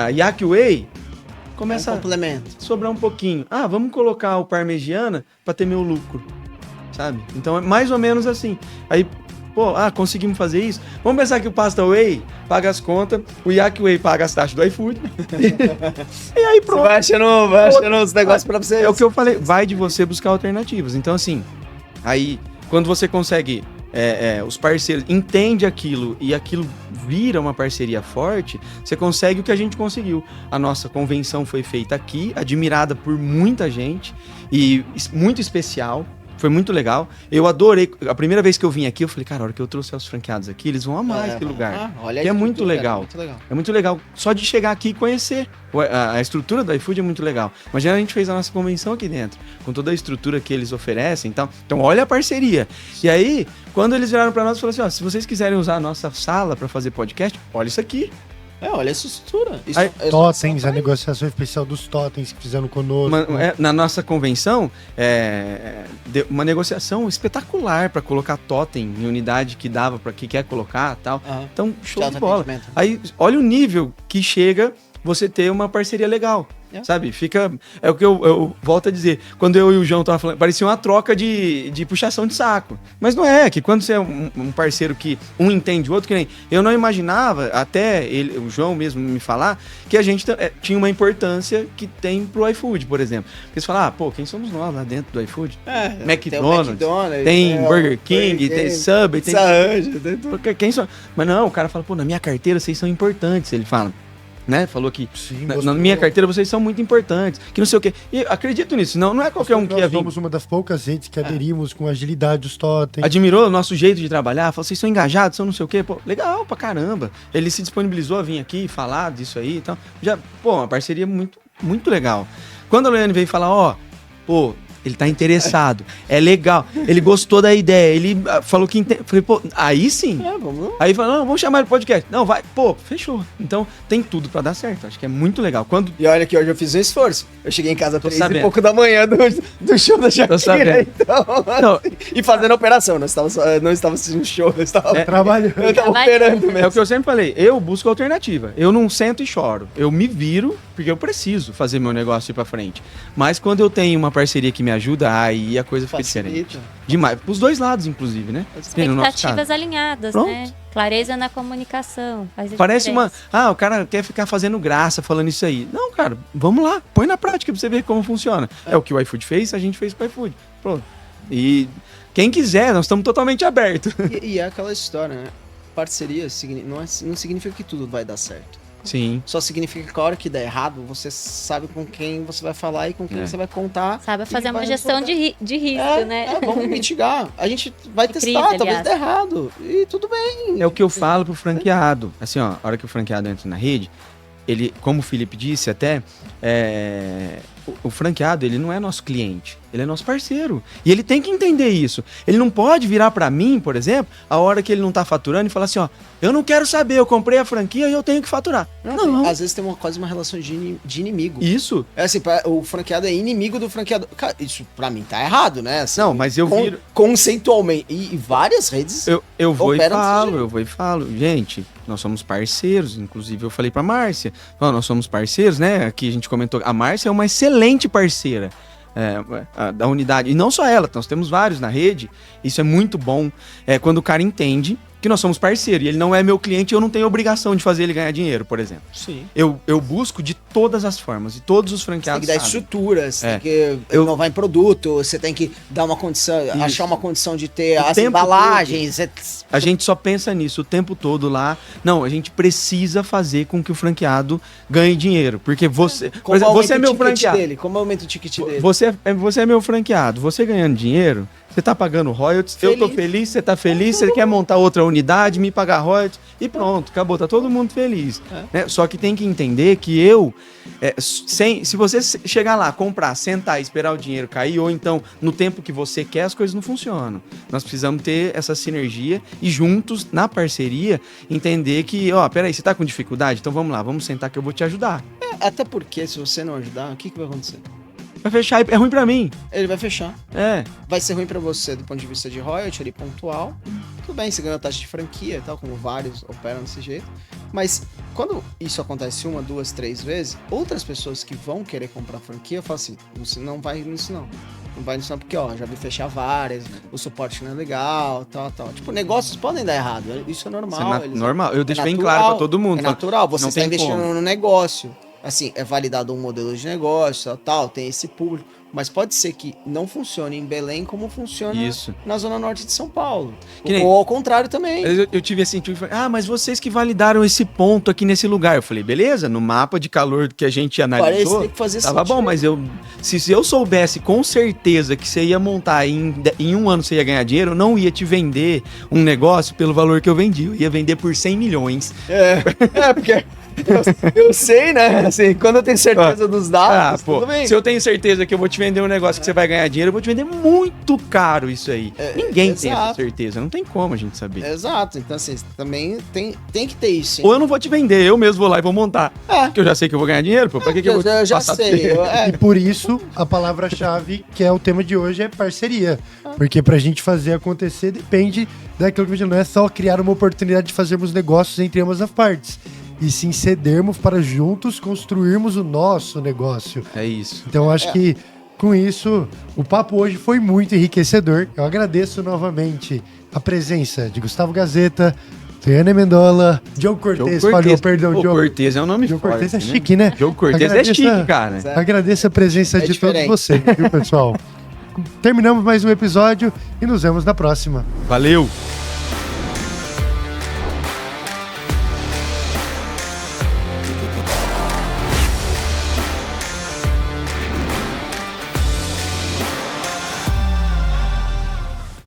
[SPEAKER 2] Yak Whey começa
[SPEAKER 4] É um complemento.
[SPEAKER 2] a sobrar um pouquinho. Vamos colocar o Parmegiana para ter meu lucro, sabe? Então é mais ou menos assim. Aí, conseguimos fazer isso. Vamos pensar que o Pasta Whey paga as contas, o Yak Whey paga as taxas do iFood. E aí pronto.
[SPEAKER 4] Você vai achando os negócios pra você.
[SPEAKER 2] É o que eu falei, vai de você buscar alternativas. Então assim, aí quando você consegue, os parceiros entendem aquilo e aquilo vira uma parceria forte, você consegue o que a gente conseguiu. A nossa convenção foi feita aqui, admirada por muita gente e muito especial. Foi muito legal. Eu adorei. A primeira vez que eu vim aqui, eu falei, cara, a hora que eu trouxe os franqueados aqui, eles vão amar esse lugar.
[SPEAKER 4] Olha
[SPEAKER 2] que é muito
[SPEAKER 4] tudo,
[SPEAKER 2] legal.
[SPEAKER 4] Muito legal.
[SPEAKER 2] É muito legal. Só de chegar aqui e conhecer. A estrutura do iFood é muito legal. Imagina, a gente fez a nossa convenção aqui dentro, com toda a estrutura que eles oferecem e tal. Então, olha a parceria. E aí, quando eles viraram pra nós, falaram assim, se vocês quiserem usar a nossa sala pra fazer podcast, olha isso aqui.
[SPEAKER 4] Olha essa estrutura.
[SPEAKER 1] Totens, a negociação especial dos totens que fizeram conosco.
[SPEAKER 2] Na nossa convenção, deu uma negociação espetacular para colocar totem em unidade que dava para quem quer colocar e tal. Então, show de bola. Aí, olha o nível que chega você ter uma parceria legal. Sabe? Fica. É o que eu volto a dizer. Quando eu e o João tava falando, parecia uma troca de puxação de saco. Mas não é, que quando você é um parceiro que um entende o outro, que nem. Eu não imaginava, até o João mesmo me falar, que a gente tinha uma importância que tem pro iFood, por exemplo. Porque você fala, quem somos nós lá dentro do iFood? McDonald's, tem Burger King, tem Subway, tem. Porque quem são? Mas não, o cara fala, na minha carteira vocês são importantes, ele fala. Né? Falou que
[SPEAKER 1] Sim,
[SPEAKER 2] na minha carteira vocês são muito importantes, que não sei o quê. E acredito nisso, não é qualquer um que ia vir.
[SPEAKER 1] Nós somos uma das poucas redes que aderimos com agilidade os totens.
[SPEAKER 2] Admirou o nosso jeito de trabalhar, falou, vocês são engajados, são não sei o quê. Legal pra caramba. Ele se disponibilizou a vir aqui falar disso aí e tal. Uma parceria muito, muito legal. Quando a Loiane veio falar, ele tá interessado, é legal, ele gostou da ideia, ele falou que entende. Falei, aí sim.
[SPEAKER 4] Vamos.
[SPEAKER 2] Aí falou, não, vamos chamar ele podcast. Não, vai, fechou. Então tem tudo pra dar certo, acho que é muito legal.
[SPEAKER 4] E olha que hoje eu fiz um esforço. Eu cheguei em casa às 3
[SPEAKER 2] sabendo.
[SPEAKER 4] e pouco da manhã do show da Shakira, então. E fazendo a operação, não estava assistindo show, eu estava
[SPEAKER 1] trabalhando.
[SPEAKER 4] Eu estava operando mesmo.
[SPEAKER 2] É o que eu sempre falei, eu busco alternativa. Eu não sento e choro. Eu me viro, porque eu preciso fazer meu negócio ir pra frente. Mas quando eu tenho uma parceria que me ajuda, aí a coisa fica diferente. Demais. Pros dois lados, inclusive, né?
[SPEAKER 3] Expectativas alinhadas, né? Clareza na comunicação.
[SPEAKER 2] Parece o cara quer ficar fazendo graça falando isso aí. Não, cara, vamos lá. Põe na prática pra você ver como funciona. É o que o iFood fez, a gente fez com o iFood. Pronto. E quem quiser, nós estamos totalmente abertos.
[SPEAKER 4] E é aquela história, né? Parceria não significa que tudo vai dar certo.
[SPEAKER 2] Sim.
[SPEAKER 4] Só significa que a hora que der errado, você sabe com quem você vai falar e com quem você vai contar.
[SPEAKER 3] Sabe fazer uma gestão de risco, né?
[SPEAKER 4] Vamos mitigar. A gente vai testar, talvez dê errado. E tudo bem.
[SPEAKER 2] É o que eu falo pro franqueado. Assim, a hora que o franqueado entra na rede, ele, como o Felipe disse até, o franqueado, ele não é nosso cliente, ele é nosso parceiro. E ele tem que entender isso. Ele não pode virar pra mim, por exemplo, a hora que ele não tá faturando e falar assim, eu não quero saber, eu comprei a franquia e eu tenho que faturar. Não.
[SPEAKER 4] Às vezes tem quase uma relação de inimigo.
[SPEAKER 2] Isso.
[SPEAKER 4] É assim, o franqueado é inimigo do franqueador. Cara, isso pra mim tá errado, né? Assim,
[SPEAKER 2] não, mas eu viro...
[SPEAKER 4] Conceitualmente. E várias redes
[SPEAKER 2] eu vou e falo. Gente, nós somos parceiros. Inclusive, eu falei pra Márcia. Nós somos parceiros, né? Aqui a gente comentou. A Márcia é uma excelente parceira. Da unidade. E não só ela, nós temos vários na rede. Isso é muito bom. Quando o cara entende que nós somos parceiros. E ele não é meu cliente e eu não tenho obrigação de fazer ele ganhar dinheiro, por exemplo.
[SPEAKER 4] Sim.
[SPEAKER 2] Eu busco de todas as formas, e todos os
[SPEAKER 4] Você tem
[SPEAKER 2] franqueados
[SPEAKER 4] que dar
[SPEAKER 2] sabem.
[SPEAKER 4] estrutura, você
[SPEAKER 2] É.
[SPEAKER 4] tem que inovar em produto, você tem que dar uma condição, achar uma condição de ter
[SPEAKER 2] O
[SPEAKER 4] as
[SPEAKER 2] tempo
[SPEAKER 4] embalagens.
[SPEAKER 2] A gente só pensa nisso o tempo todo lá. Não, a gente precisa fazer com que o franqueado ganhe dinheiro. Porque você. Por
[SPEAKER 4] Como
[SPEAKER 2] exemplo, você
[SPEAKER 4] aumenta
[SPEAKER 2] é meu
[SPEAKER 4] o ticket
[SPEAKER 2] franqueado.
[SPEAKER 4] dele? Como aumenta o ticket dele?
[SPEAKER 2] Você é meu franqueado. Você ganhando dinheiro, você tá pagando royalties, eu tô feliz, você tá feliz, você quer montar outra unidade, me pagar royalties e pronto, acabou, tá todo mundo feliz. Né? Só que tem que entender que se você chegar lá, comprar, sentar e esperar o dinheiro cair, ou então no tempo que você quer, as coisas não funcionam. Nós precisamos ter essa sinergia e juntos, na parceria, entender que, peraí, você tá com dificuldade? Então vamos lá, vamos sentar que eu vou te ajudar.
[SPEAKER 4] Até porque, se você não ajudar, o que vai acontecer?
[SPEAKER 2] Vai fechar, é ruim pra mim.
[SPEAKER 4] Ele vai fechar.
[SPEAKER 2] É.
[SPEAKER 4] Vai ser ruim pra você do ponto de vista de royalty ali pontual. Tudo bem, você ganha taxa de franquia e tal, como vários operam desse jeito. Mas quando isso acontece 1, 2, 3 vezes, outras pessoas que vão querer comprar franquia falam assim: você não vai nisso não. Não vai nisso não, porque já vi fechar várias, o suporte não é legal, tal. Tipo, negócios podem dar errado. Isso é normal.
[SPEAKER 2] Normal. Eu deixo bem claro pra todo mundo.
[SPEAKER 4] É natural, você
[SPEAKER 2] não
[SPEAKER 4] está
[SPEAKER 2] tem
[SPEAKER 4] investindo
[SPEAKER 2] como.
[SPEAKER 4] no negócio. Assim, é validado um modelo de negócio, tal, tem esse público. Mas pode ser que não funcione em Belém como funciona
[SPEAKER 2] Isso.
[SPEAKER 4] na Zona Norte de São Paulo.
[SPEAKER 2] Que nem-
[SPEAKER 4] Ou ao contrário também.
[SPEAKER 2] Eu tive assim, mas vocês que validaram esse ponto aqui nesse lugar. Eu falei, beleza, no mapa de calor que a gente analisou,
[SPEAKER 4] Parece que fazia
[SPEAKER 2] tava
[SPEAKER 4] sentido.
[SPEAKER 2] bom, mas se eu soubesse com certeza que você ia montar em um ano você ia ganhar dinheiro, eu não ia te vender um negócio pelo valor que eu vendi. Eu ia vender por 100 milhões.
[SPEAKER 4] Porque eu sei, né? Assim, quando eu tenho certeza dos dados, tudo bem.
[SPEAKER 2] Se eu tenho certeza que eu vou te vender um negócio que você vai ganhar dinheiro, eu vou te vender muito caro isso aí. Ninguém tem essa
[SPEAKER 4] exato.
[SPEAKER 2] certeza, não tem como a gente saber.
[SPEAKER 4] Exato, então assim, também tem que ter isso. Hein?
[SPEAKER 2] Ou eu não vou te vender, eu mesmo vou lá e vou montar.
[SPEAKER 4] É.
[SPEAKER 2] Porque eu já sei que eu vou ganhar dinheiro, pô. Pra que eu vou
[SPEAKER 4] eu já
[SPEAKER 2] passar pra
[SPEAKER 4] sei.
[SPEAKER 2] você?
[SPEAKER 1] E por isso, a palavra-chave, que é o tema de hoje, é parceria. Porque pra gente fazer acontecer, depende daquilo que a gente não é só criar uma oportunidade de fazermos negócios entre ambas as partes. E sim cedermos para juntos construirmos o nosso negócio.
[SPEAKER 2] É isso.
[SPEAKER 1] Então eu acho que com isso, o papo hoje foi muito enriquecedor. Eu agradeço novamente a presença de Gustavo Gazeta, Tânia Mendola, Diogo Cortez,
[SPEAKER 2] Diogo Cortez é um nome
[SPEAKER 1] Diogo
[SPEAKER 2] forte,
[SPEAKER 1] Cortez é
[SPEAKER 2] né?
[SPEAKER 1] chique, né?
[SPEAKER 2] Diogo Cortez é
[SPEAKER 1] Agradeço
[SPEAKER 2] chique, cara.
[SPEAKER 1] Agradeço a presença de
[SPEAKER 4] diferente.
[SPEAKER 1] todos vocês, viu, pessoal? Terminamos mais um episódio e nos vemos na próxima.
[SPEAKER 2] Valeu!